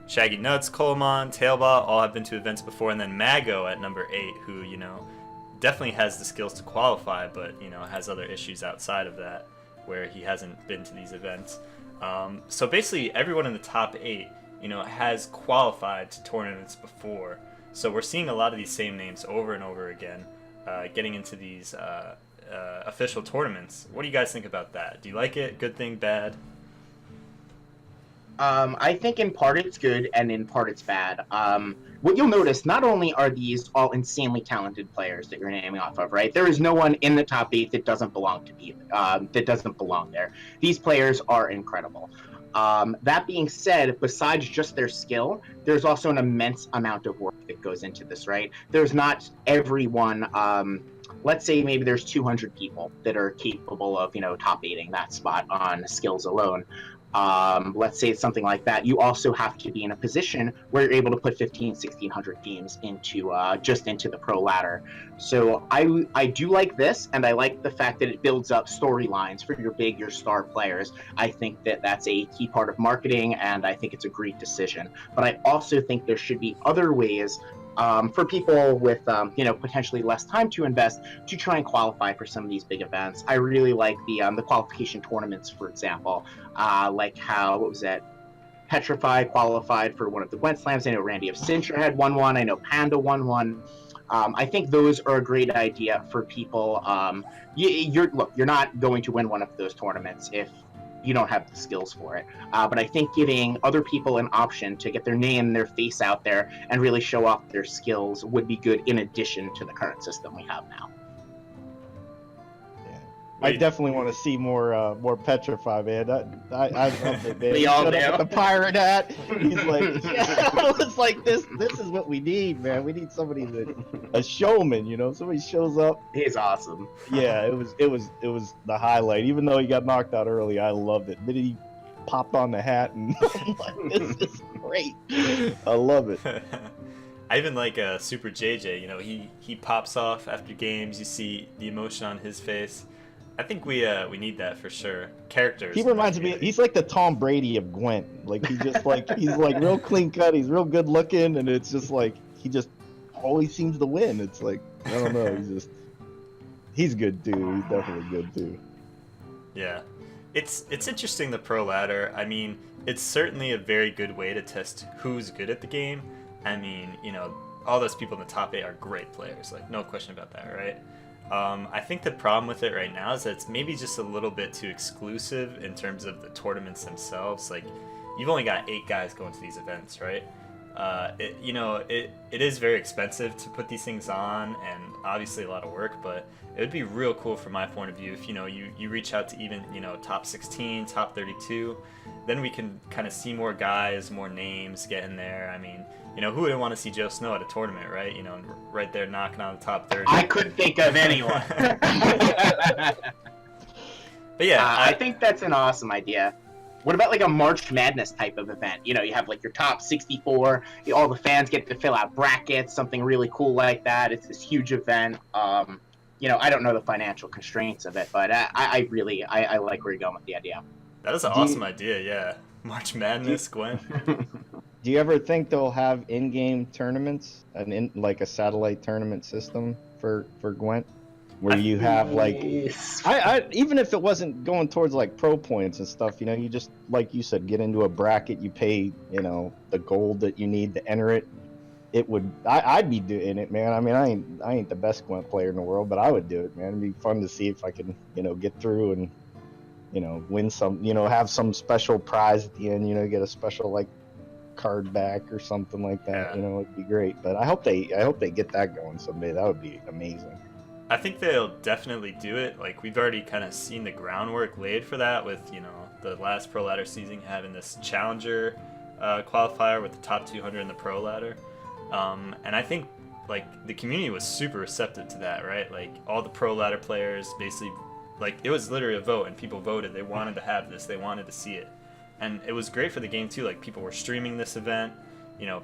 Shaggy Nuts, Coleman, Tailbot, all have been to events before. And then Mago at number 8, who, you know, definitely has the skills to qualify, but, you know, has other issues outside of that where he hasn't been to these events. So basically everyone in the top 8, you know, has qualified to tournaments before. So we're seeing a lot of these same names over and over again, getting into these official tournaments. What do you guys think about that? Do you like it? Good thing, bad? I think in part it's good and in part it's bad. What you'll notice, not only are these all insanely talented players that you're naming off of, right? There is no one in the top 8 that doesn't belong there. These players are incredible. That being said, besides just their skill, there's also an immense amount of work that goes into this, right? There's not everyone. Let's say maybe there's 200 people that are capable of, you know, top 8ing that spot on skills alone. let's say it's something like that, you also have to be in a position where you're able to put 1,600 games into just into the pro ladder. So I do like this, and I like the fact that it builds up storylines for your star players. I think that that's a key part of marketing, and I think it's a great decision. But I also think there should be other ways for people with potentially less time to invest to try and qualify for some of these big events. I really like the qualification tournaments, for example, like how, what was that? Petrify qualified for one of the Gwent slams. I know Randy of Cintra had won one. I know Panda won one. I think those are a great idea for people. You're not going to win one of those tournaments if you don't have the skills for it. But I think giving other people an option to get their name, their face out there, and really show off their skills would be good in addition to the current system we have now. I definitely want to see more Petrify, man. I love it, man. We all do. The pirate hat. He's like, yeah, it's like this is what we need, man. We need somebody a showman, somebody shows up. He's awesome. Yeah, it was the highlight. Even though he got knocked out early, I loved it. Then he popped on the hat, and I'm like, this is great. I love it. I even like Super JJ. He pops off after games. You see the emotion on his face. I think we need that for sure. Characters. He reminds me. He's like the Tom Brady of Gwent. Like he's like real clean cut. He's real good looking, and it's just like he just always seems to win. It's like I don't know. He's good too. He's definitely good too. Yeah, it's interesting, the pro ladder. I mean, it's certainly a very good way to test who's good at the game. I mean, all those people in the top 8 are great players. Like no question about that, right? I think the problem with it right now is that it's maybe just a little bit too exclusive in terms of the tournaments themselves. Like, you've only got 8 guys going to these events, right? It is very expensive to put these things on, and obviously a lot of work, but it would be real cool from my point of view if, you reach out to even, top 16, top 32, then we can kind of see more guys, more names get in there. I mean, who wouldn't want to see JoeSn0w at a tournament, right? Right there knocking on the top 30. I couldn't think of anyone. But yeah, I think that's an awesome idea. What about like a March Madness type of event? You have like your top 64, all the fans get to fill out brackets, something really cool like that. It's this huge event. I don't know the financial constraints of it, but I really like where you're going with the idea. That is an awesome idea, yeah. March Madness, Gwent. Do you ever think they'll have in-game tournaments, like a satellite tournament system for Gwent, where you have like, I even if it wasn't going towards like pro points and stuff, you just like you said, get into a bracket, you pay, the gold that you need to enter it. It would, I'd be doing it, man. I mean, I ain't the best Gwent player in the world, but I would do it, man. It'd be fun to see if I can, get through and, win some, have some special prize at the end, get a special like card back or something like that. Yeah. It'd be great. But I hope they get that going someday. That would be amazing. I think they'll definitely do it. Like, we've already kind of seen the groundwork laid for that with, the last pro ladder season having this challenger qualifier with the top 200 in the pro ladder. And I think like the community was super receptive to that, right? Like all the pro ladder players basically, like it was literally a vote and people voted. They wanted to have this. They wanted to see it. And it was great for the game too. Like people were streaming this event.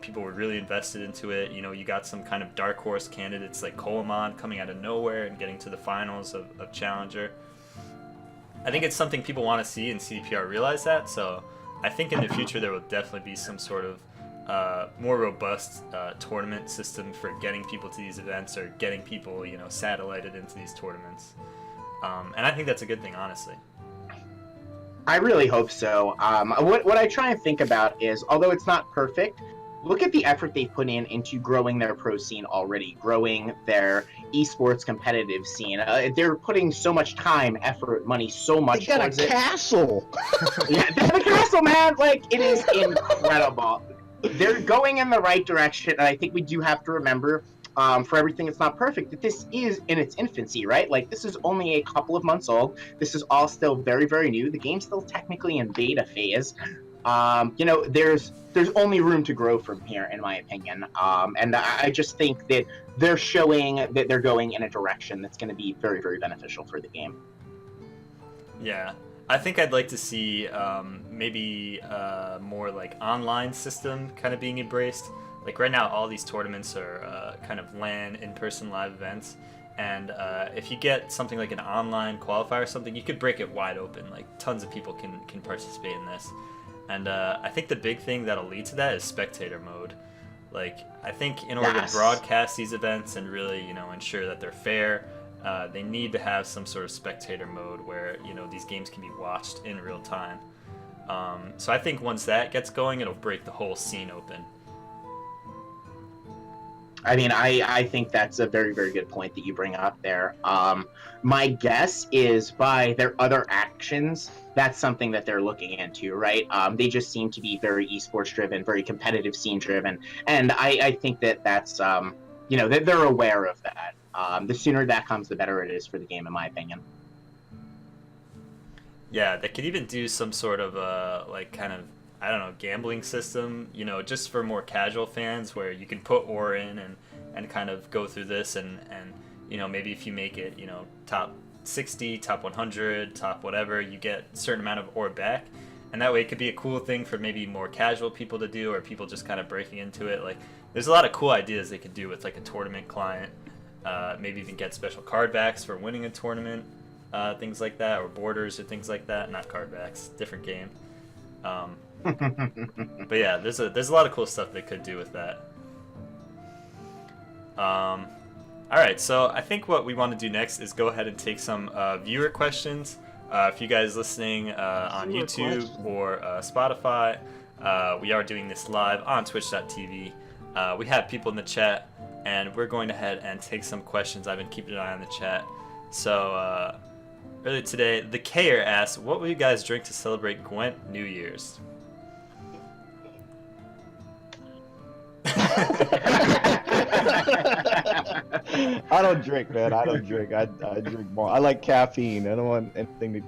People were really invested into it. You got some kind of dark horse candidates like Coleman coming out of nowhere and getting to the finals of Challenger. I think it's something people want to see, and CDPR realize that. So I think in the future there will definitely be some sort of more robust tournament system for getting people to these events or getting people, satellited into these tournaments. And I think that's a good thing, honestly. I really hope so. What I try and think about is, although it's not perfect, look at the effort they've put into growing their pro scene already, growing their esports competitive scene. They're putting so much time, effort, money, so much. They got a castle. Yeah, they have a castle, man. Like, it is incredible. They're going in the right direction, and I think we do have to remember, for everything that's not perfect, that this is in its infancy, right? Like, this is only a couple of months old. This is all still very, very new. The game's still technically in beta phase. There's only room to grow from here, in my opinion. And I just think that they're showing that they're going in a direction that's going to be very, very beneficial for the game. Yeah. I think I'd like to see maybe more like online system kind of being embraced. Like right now, all these tournaments are kind of LAN in-person live events, and if you get something like an online qualifier or something, you could break it wide open. Like tons of people can participate in this, and I think the big thing that'll lead to that is spectator mode. Like I think in order to broadcast these events and really ensure that they're fair. They need to have some sort of spectator mode where these games can be watched in real time. So I think once that gets going, it'll break the whole scene open. I mean, I think that's a very, very good point that you bring up there. My guess is by their other actions, that's something that they're looking into, right? They just seem to be very esports driven, very competitive scene driven, and I think that's they're aware of that. The sooner that comes, the better it is for the game, in my opinion. Yeah, they could even do some sort of I don't know, gambling system, just for more casual fans where you can put ore in and kind of go through this and maybe if you make it, top 60, top 100, top whatever, you get a certain amount of ore back. And that way it could be a cool thing for maybe more casual people to do or people just kind of breaking into it. Like, there's a lot of cool ideas they could do with like a tournament client. Maybe even get special card backs for winning a tournament, things like that, or borders or things like that. Not card backs, different game. But yeah, there's a lot of cool stuff they could do with that. All right, so I think what we want to do next is go ahead and take some viewer questions. If you guys listening on YouTube or Spotify, we are doing this live on Twitch.tv. We have people in the chat, and we're going ahead and take some questions. I've been keeping an eye on the chat. So earlier today, the Kayer asked, what will you guys drink to celebrate Gwent New Year's? I don't drink, man. I don't drink. I drink more. I like caffeine. I don't want anything that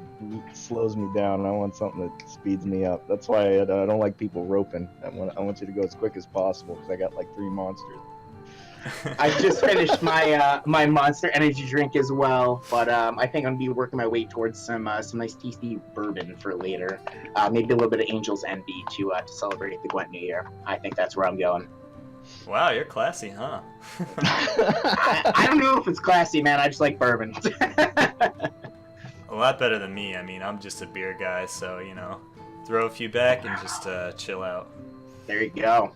slows me down. I want something that speeds me up. That's why I don't like people roping. I want you to go as quick as possible because I got like 3 monsters. I just finished my Monster Energy drink as well, but I think I'm gonna be working my way towards some nice tasty bourbon for later. Maybe a little bit of Angel's Envy to celebrate the Gwent New Year. I think that's where I'm going. Wow, you're classy, huh? I don't know if it's classy, man. I just like bourbon. A lot better than me. I mean, I'm just a beer guy, so throw a few back and just chill out. There you go.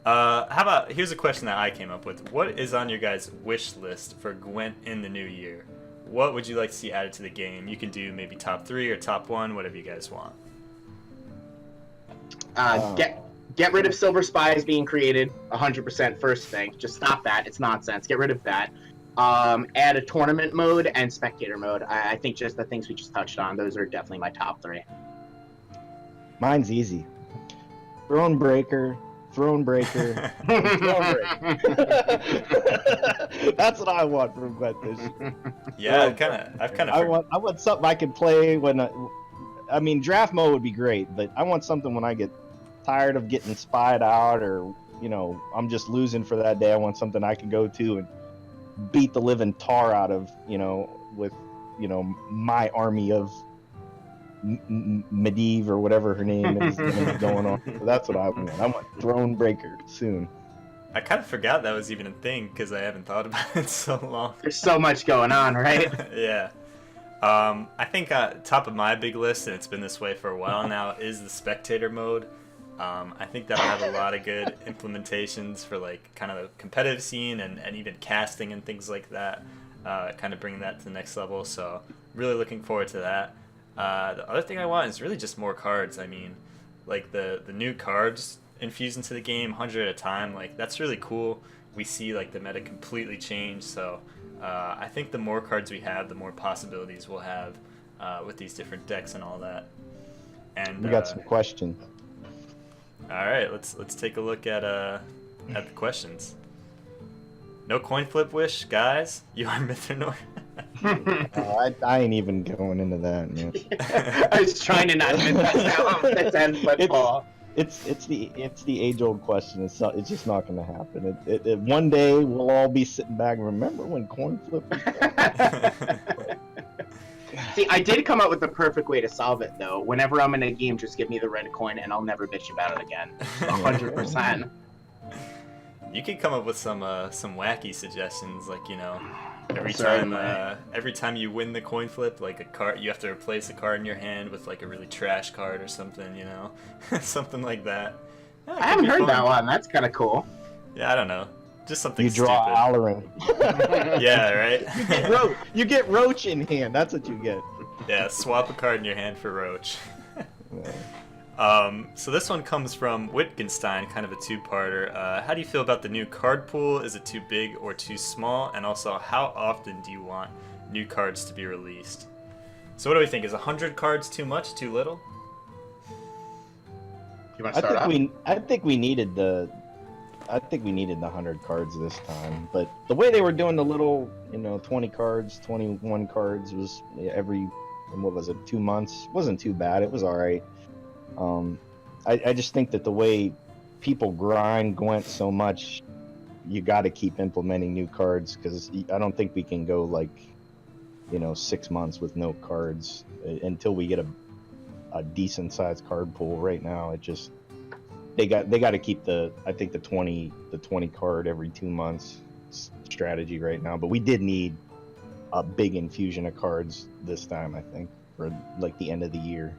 How about, here's a question that I came up with. What is on your guys' wish list for Gwent in the new year? What would you like to see added to the game? You can do maybe top 3 or top 1, whatever you guys want. Get rid of Silver Spies being created, 100% first thing. Just stop that. It's nonsense. Get rid of that. Add a tournament mode and spectator mode. I think just the things we just touched on, those are definitely my top 3. Mine's easy. Throne breaker. Throne breaker. That's what I want from Gwent this year. Yeah, I want something I can play when I mean, draft mode would be great, but I want something when I get tired of getting spied out or I'm just losing for that day. I want something I can go to and beat the living tar out of with my army of Medivh or whatever her name is going on. So that's what I want. I want Throne Breaker soon. I kind of forgot that was even a thing because I haven't thought about it in so long. There's so much going on, right? Yeah. I think top of my big list, and it's been this way for a while now, is the spectator mode. I think that'll have a lot of good implementations for like kind of the competitive scene and even casting and things like that, kind of bringing that to the next level. So really looking forward to that. The other thing I want is really just more cards. I mean, like the new cards infused into the game, 100 at a time, like that's really cool. We see like the meta completely change. So I think the more cards we have, the more possibilities we'll have with these different decks and all that. And we got some questions. All right, let's take a look at the questions. No coin flip wish, guys. You are Mythanor. I ain't even going into that, man. I was trying to not admit that sounds football. It's the age-old question. It's just not going to happen. One day we'll all be sitting back and remember when coin flip was See, I did come up with the perfect way to solve it, though. Whenever I'm in a game, just give me the red coin, and I'll never bitch about it again. 100%. You could come up with some wacky suggestions, like, you know, every time you win the coin flip, like a card, you have to replace a card in your hand with like a really trash card or something, you know, something like that. Yeah, I haven't heard that one. That's kind of cool. Yeah, I don't know, just something. You draw stupid. Alarin. Yeah, right. You get Roach in hand. That's what you get. Yeah, swap a card in your hand for Roach. Yeah. So this one comes from Wittgenstein, kind of a two-parter. How do you feel about the new card pool? Is it too big or too small? And also, how often do you want new cards to be released? So what do we think? Is 100 cards too much, too little? You want to start off? I think we needed the 100 cards this time. But the way they were doing the little, 20 cards, 21 cards was every, what was it, 2 months? Wasn't too bad. It was all right. I just think that the way people grind Gwent so much, you got to keep implementing new cards, because I don't think we can go 6 months with no cards until we get a decent sized card pool. Right now, it just they got to keep the 20 card every 2 months strategy right now. But we did need a big infusion of cards this time, I think, for the end of the year.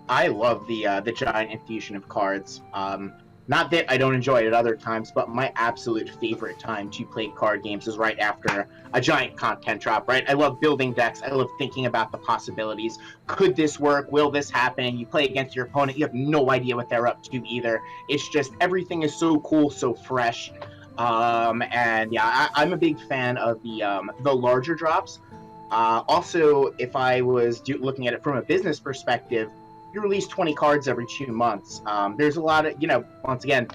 I love the giant infusion of cards. Not that I don't enjoy it at other times, but my absolute favorite time to play card games is right after a giant content drop, right? I love building decks. I love thinking about the possibilities. Could this work? Will this happen? You play against your opponent. You have no idea what they're up to either. It's just everything is so cool, so fresh. And yeah, I'm a big fan of the larger drops. Also, if I was looking at it from a business perspective, you release 20 cards every 2 months. There's a lot of, once again,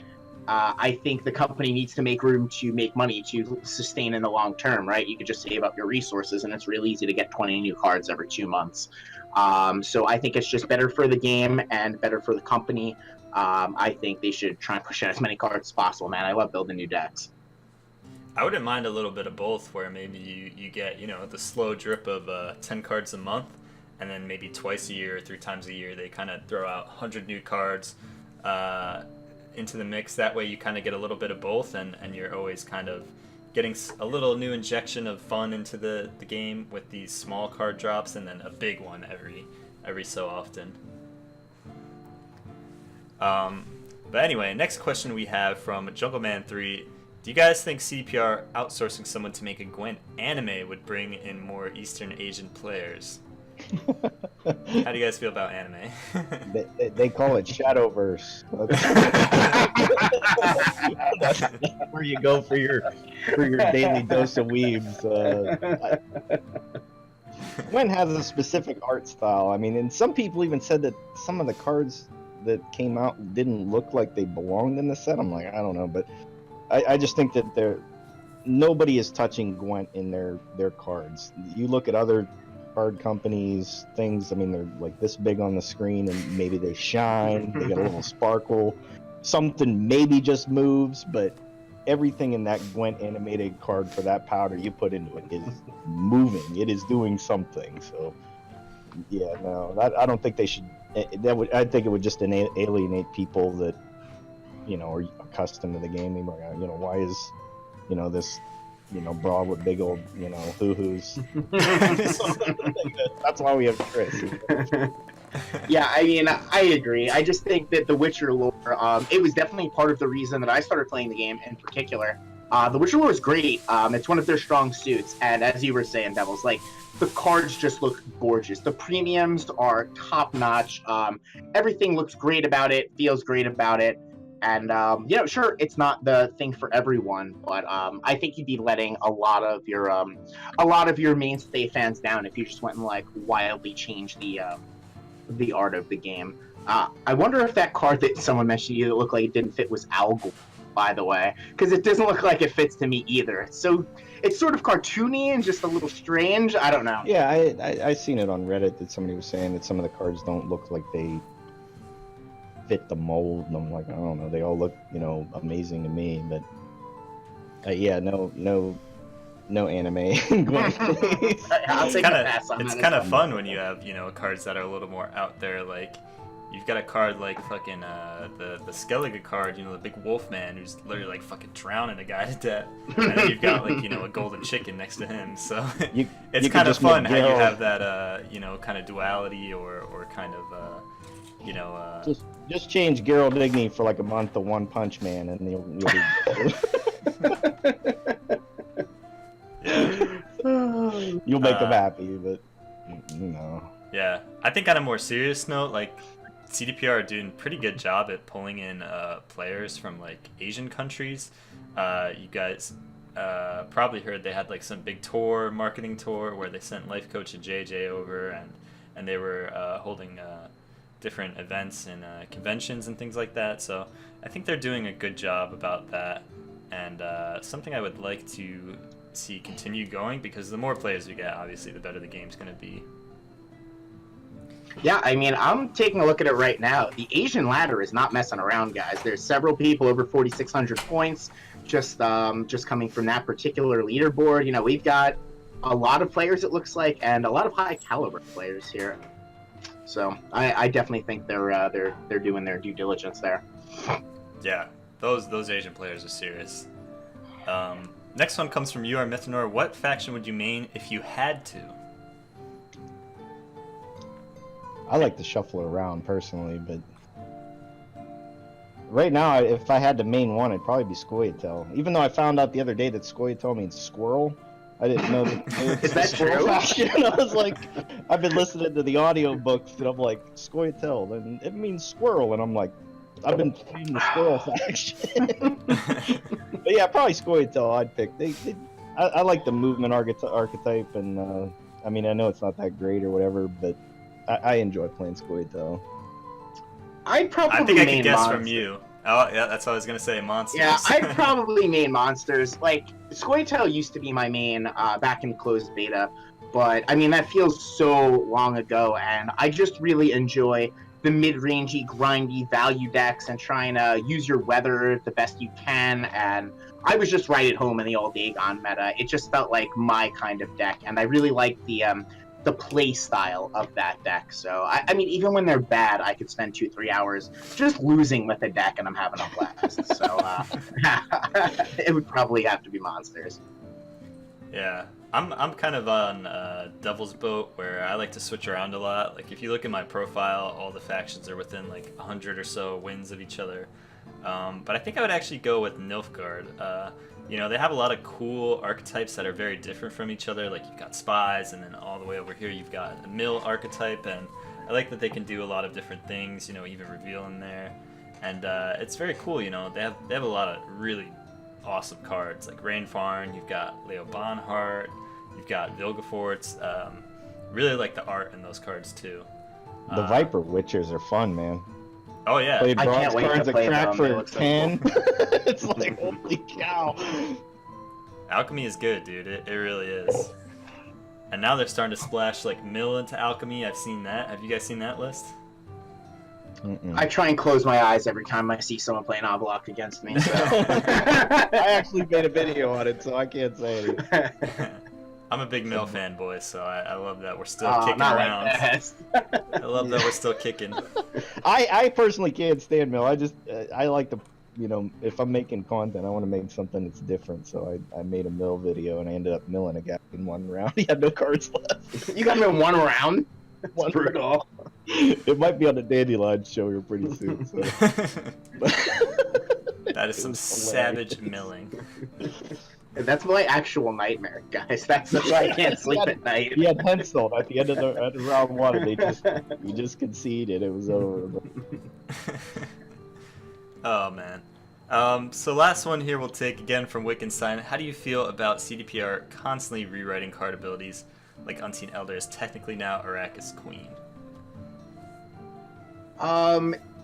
I think the company needs to make room to make money to sustain in the long term, right? You could just save up your resources, and it's really easy to get 20 new cards every 2 months. So I think it's just better for the game and better for the company. I think they should try and push out as many cards as possible, man. I love building new decks. I wouldn't mind a little bit of both, where maybe you get, the slow drip of 10 cards a month, and then maybe twice a year or 3 times a year they kind of throw out 100 new cards into the mix. That way you kind of get a little bit of both, and you're always kind of getting a little new injection of fun into the game with these small card drops, and then a big one every so often. But anyway, next question we have from Jungleman3. Do you guys think CDPR outsourcing someone to make a Gwent anime would bring in more Eastern Asian players? How do you guys feel about anime? they call it Shadowverse. That's where you go for your daily dose of weebs. Gwent has a specific art style. I mean, and some people even said that some of the cards that came out didn't look like they belonged in the set. I'm like, I don't know, but I just think that nobody is touching Gwent in their cards. You look at other card companies, things, I mean, they're like this big on the screen, and maybe they shine, they get a little sparkle, something maybe just moves, but everything in that Gwent animated card for that powder you put into it is moving, it is doing something. So yeah, no, I don't think they should. I think it would just alienate people that are accustomed to the game. Why is this broad with big old, hoo-hoos. That's why we have Chris. Yeah, I mean, I agree. I just think that the Witcher lore, it was definitely part of the reason that I started playing the game in particular. The Witcher lore is great. It's one of their strong suits. And as you were saying, Devils, the cards just look gorgeous. The premiums are top-notch. Everything looks great about it, feels great about it. And, sure, it's not the thing for everyone, but I think you'd be letting a lot of your mainstay fans down if you just went and wildly changed the art of the game. I wonder if that card that someone mentioned to you that looked like it didn't fit was Algol, by the way, because it doesn't look like it fits to me either. It's sort of cartoony and just a little strange. I don't know. Yeah, I seen it on Reddit that somebody was saying that some of the cards don't look like they fit the mold, and I'm like, I don't know, they all look amazing to me, but yeah, no no anime in Gwent, please. I'll take a pass on It's that kind as of well. fun when you have, you know, cards that are a little more out there. Like, you've got a card like fucking the Skellige card, you know, the big wolf man who's literally like fucking drowning a guy to death. And then you've got like, you know, a golden chicken next to him. So it's you kind of could just make fun how you Geralt- have that, you know, kind of duality or kind of, you know. Just change Geralt Digny for like a month to One Punch Man, and you'll you'll make them happy. But no. Yeah, I think on a more serious note, like CDPR are doing a pretty good job at pulling in players from like Asian countries. You guys probably heard they had like some big marketing tour where they sent life coach and JJ over, and they were holding different events and conventions and things like that. So I think they're doing a good job about that, and something I would like to see continue going, because the more players we get, obviously the better the game's going to be. Yeah, I mean, I'm taking a look at it right now. The Asian ladder is not messing around, guys. There's several people over 4,600 points just coming from that particular leaderboard. You know, we've got a lot of players, it looks like, and a lot of high caliber players here. So I definitely think they're doing their due diligence there. Yeah, those Asian players are serious. Next one comes from UR Mythanor. What faction would you main if you had to? I like to shuffle around personally, but right now, if I had to main one, it'd probably be Scoia'tael. Even though I found out the other day that Scoia'tael means squirrel, I didn't know that. Is that true? Faction. I was like, I've been listening to the audiobooks, and I'm like, Scoia'tael, and it means squirrel, and I'm like, I've been playing the squirrel faction. But yeah, probably Scoia'tael I'd pick. I like the movement archetype, and I mean, I know it's not that great or whatever, but I enjoy playing Scoia'tael. I'd probably I think I main could guess monsters. from you. Oh, yeah, that's what I was going to say, monsters. Yeah, I'd probably main monsters. Like, Scoia'tael used to be my main back in closed beta, but I mean, that feels so long ago, and I just really enjoy the mid-rangey, grindy value decks and trying to use your weather the best you can, and I was just right at home in the old Dagon meta. It just felt like my kind of deck, and I really like the play style of that deck. So, I mean, even when they're bad, I could spend 2-3 hours just losing with the deck and I'm having a blast. So, it would probably have to be monsters. Yeah, I'm kind of on Devil's Boat, where I like to switch around a lot. Like, if you look at my profile, all the factions are within like 100 or so wins of each other. But I think I would actually go with Nilfgaard. You know, they have a lot of cool archetypes that are very different from each other. Like, you've got spies, and then all the way over here you've got a mill archetype, and I like that they can do a lot of different things, you know, even reveal in there. And it's very cool, you know. They have a lot of really awesome cards, like Rainfarn, you've got Leo Bonhart, you've got Vilgefortz. Really like the art in those cards, too. The Viper Witchers are fun, man. Oh, yeah. Played I bronze can't wait to cards a play crack them. for They look so 10. cool. It's like, holy cow. Alchemy is good, dude. It really is. And now they're starting to splash like mill into alchemy. I've seen that. Have you guys seen that list? I try and close my eyes every time I see someone playing Avlok against me. So. I actually made a video on it, so I can't say anything. I'm a big mill fanboy, so I love that we're still Oh, kicking not around. like that. I love that we're still kicking. I personally can't stand mill. I just I like to, you know, if I'm making content, I want to make something that's different. So I made a mill video, and I ended up milling a guy in one round. He had no cards left. You got him in one round? That's One brutal. It might be on the Dandelion show here pretty soon. So. That is some savage milling. That's my actual nightmare, guys. That's why I can't sleep at night. He had penciled at the end of the round one, and we just conceded. It was over. Oh, man. So last one here we'll take again from Wittgenstein. How do you feel about CDPR constantly rewriting card abilities, like Unseen Elder is technically now Arrakis Queen?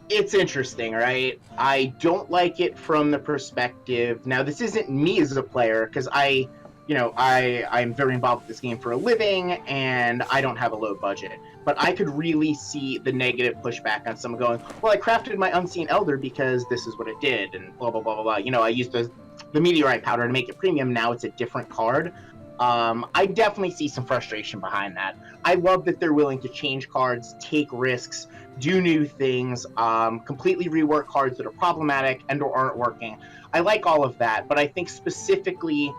It's interesting, right? I don't like it from the perspective. Now, this isn't me as a player, because I'm very involved with this game for a living, and I don't have a low budget. But I could really see the negative pushback on someone going, well, I crafted my Unseen Elder because this is what it did, and blah, blah, blah, blah, blah. You know, I used the meteorite powder to make it premium, now it's a different card. I definitely see some frustration behind that. I love that they're willing to change cards, take risks, do new things, completely rework cards that are problematic and or aren't working. I like all of that, but I think specifically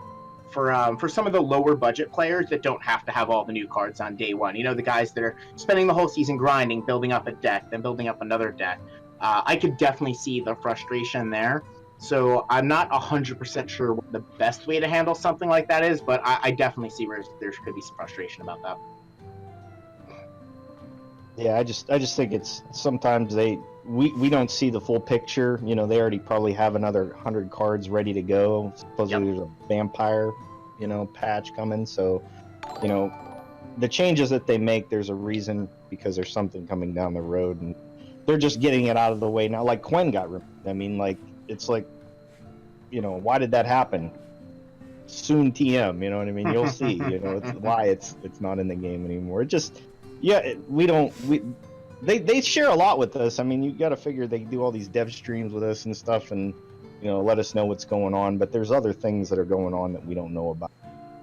for some of the lower budget players that don't have to have all the new cards on day one, you know, the guys that are spending the whole season grinding, building up a deck, then building up another deck, I could definitely see the frustration there. So I'm not 100% sure what the best way to handle something like that is, but I definitely see where there could be some frustration about that. Yeah, I just think it's sometimes we don't see the full picture. You know, they already probably have another 100 cards ready to go. Supposedly there's a vampire, you know, patch coming. So, you know, the changes that they make, there's a reason, because there's something coming down the road, and they're just getting it out of the way now. Like Quen got removed. I mean, like, it's like, you know, why did that happen? Soon TM, you know what I mean? You'll see, you know, it's why it's not in the game anymore. It just, yeah, they share a lot with us. I mean, you got to figure they do all these dev streams with us and stuff, and, you know, let us know what's going on. But there's other things that are going on that we don't know about.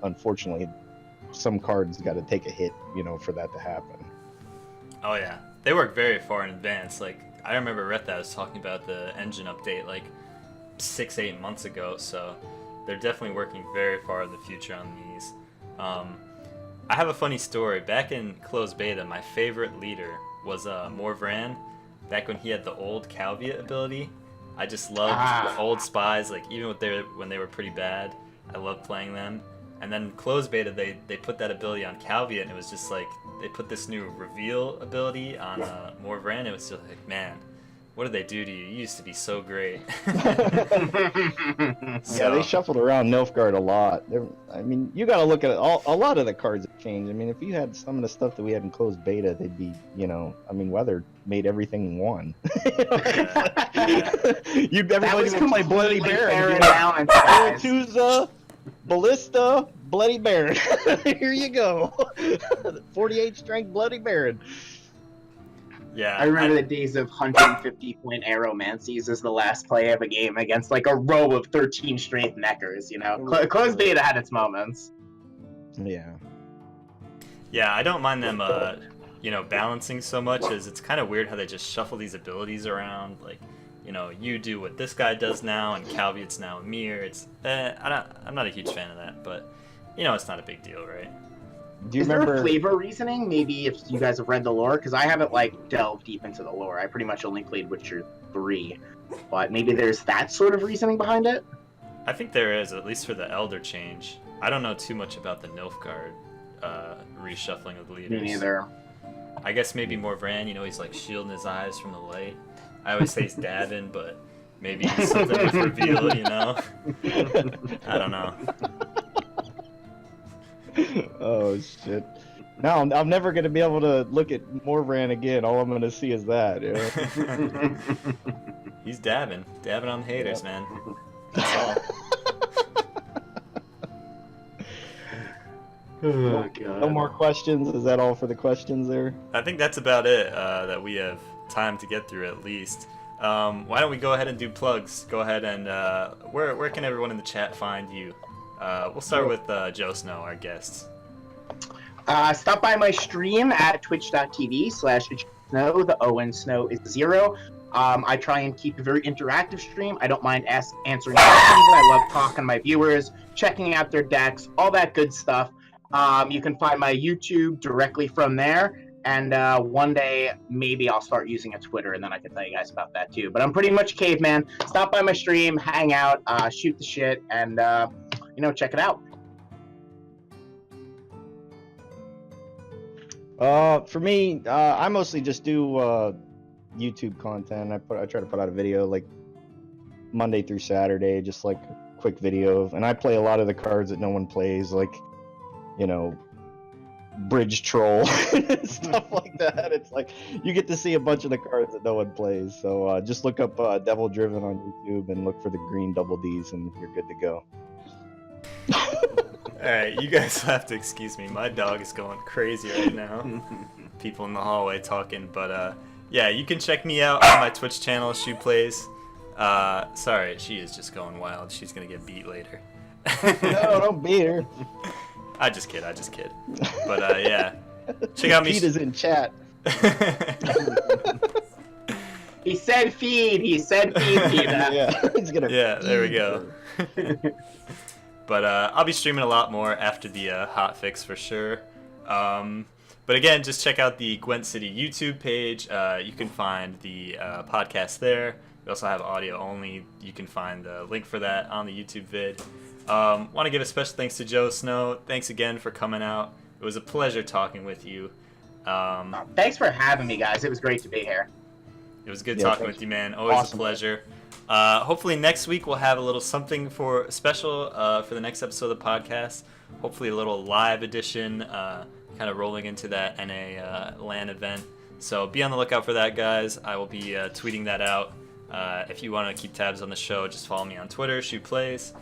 Unfortunately, some cards got to take a hit, you know, for that to happen. Oh yeah, they work very far in advance. Like, I remember Retha was talking about the engine update like 6-8 months ago, so they're definitely working very far in the future on these. I have a funny story. Back in closed beta, my favorite leader was Morvran. Back when he had the old Calvia ability, I just loved old spies. Like, even when they were pretty bad, I loved playing them. And then closed beta, they put that ability on Calvia, and it was just like they put this new reveal ability on Morvran. It was just like, man, what did they do to you? You used to be so great. Yeah, they shuffled around Nilfgaard a lot. I mean, you got to look at it. A lot of the cards have changed. I mean, if you had some of the stuff that we had in closed beta, they'd be, you know, I mean, Weather made everything one. Everybody would play Bloody Baron. Tuza, Ballista, Bloody Baron. Here you go. 48 strength Bloody Baron. Yeah, I remember the days of 150-point Aeromancies as the last play of a game against like a row of 13 strength neckers, you know? Closed beta had its moments. Yeah. Yeah, I don't mind them, you know, balancing so much, as it's kind of weird how they just shuffle these abilities around. Like, you know, you do what this guy does now, and Calvia's now a mirror. It's, I'm not a huge fan of that, but, you know, it's not a big deal, right? Do you Is remember there a flavor reasoning? Maybe if you guys have read the lore, because I haven't like delved deep into the lore. I pretty much only played Witcher 3, but maybe there's that sort of reasoning behind it. I think there is, at least for the Elder change. I don't know too much about the Nilfgaard reshuffling of the leaders. Me neither. I guess maybe Morvran, you know, he's like shielding his eyes from the light. I always say he's dabbing, but maybe it's something with reveal, you know? I don't know. Oh shit! Now I'm never gonna be able to look at Morvran again. All I'm gonna see is that. You know? He's dabbing on the haters, man. That's all. Oh, God. No more questions. Is that all for the questions there? I think that's about it that we have time to get through, at least. Why don't we go ahead and do plugs? Go ahead and where can everyone in the chat find you? We'll start with JoeSn0w, our guest. Stop by my stream at twitch.tv/JoeSn0w. The O in snow is 0. I try and keep a very interactive stream. I don't mind answering questions. I love talking to my viewers, checking out their decks, all that good stuff. You can find my YouTube directly from there. And one day, maybe I'll start using a Twitter, and then I can tell you guys about that too. But I'm pretty much caveman. Stop by my stream, hang out, shoot the shit, and you know, check it out. For me, I mostly just do YouTube content. I try to put out a video like Monday through Saturday, just like a quick video. And I play a lot of the cards that no one plays, like, you know, Bridge Troll, stuff like that. It's like you get to see a bunch of the cards that no one plays. So just look up Devil Driven on YouTube and look for the green double Ds, and you're good to go. Alright, you guys have to excuse me. My dog is going crazy right now. People in the hallway talking, but yeah, you can check me out on my Twitch channel, Shoe Plays. Sorry, she is just going wild. She's gonna get beat later. No, don't beat her. I just kid. But yeah, check out me. Pete is in chat. He said feed. He said feed. Yeah, he's gonna. Yeah, there we feed go. But I'll be streaming a lot more after the hot fix for sure. But again, just check out the Gwent City YouTube page. You can find the podcast there. We also have audio only. You can find the link for that on the YouTube vid. Want to give a special thanks to JoeSn0w. Thanks again for coming out. It was a pleasure talking with you. Thanks for having me, guys. It was great to be here. It was good talking with you, man. Always Awesome. a pleasure. Hopefully next week we'll have a little something for special for the next episode of the podcast. Hopefully a little live edition, kind of rolling into that NA LAN event. So be on the lookout for that, guys. I will be tweeting that out. If you want to keep tabs on the show, just follow me on Twitter, Shoot Plays.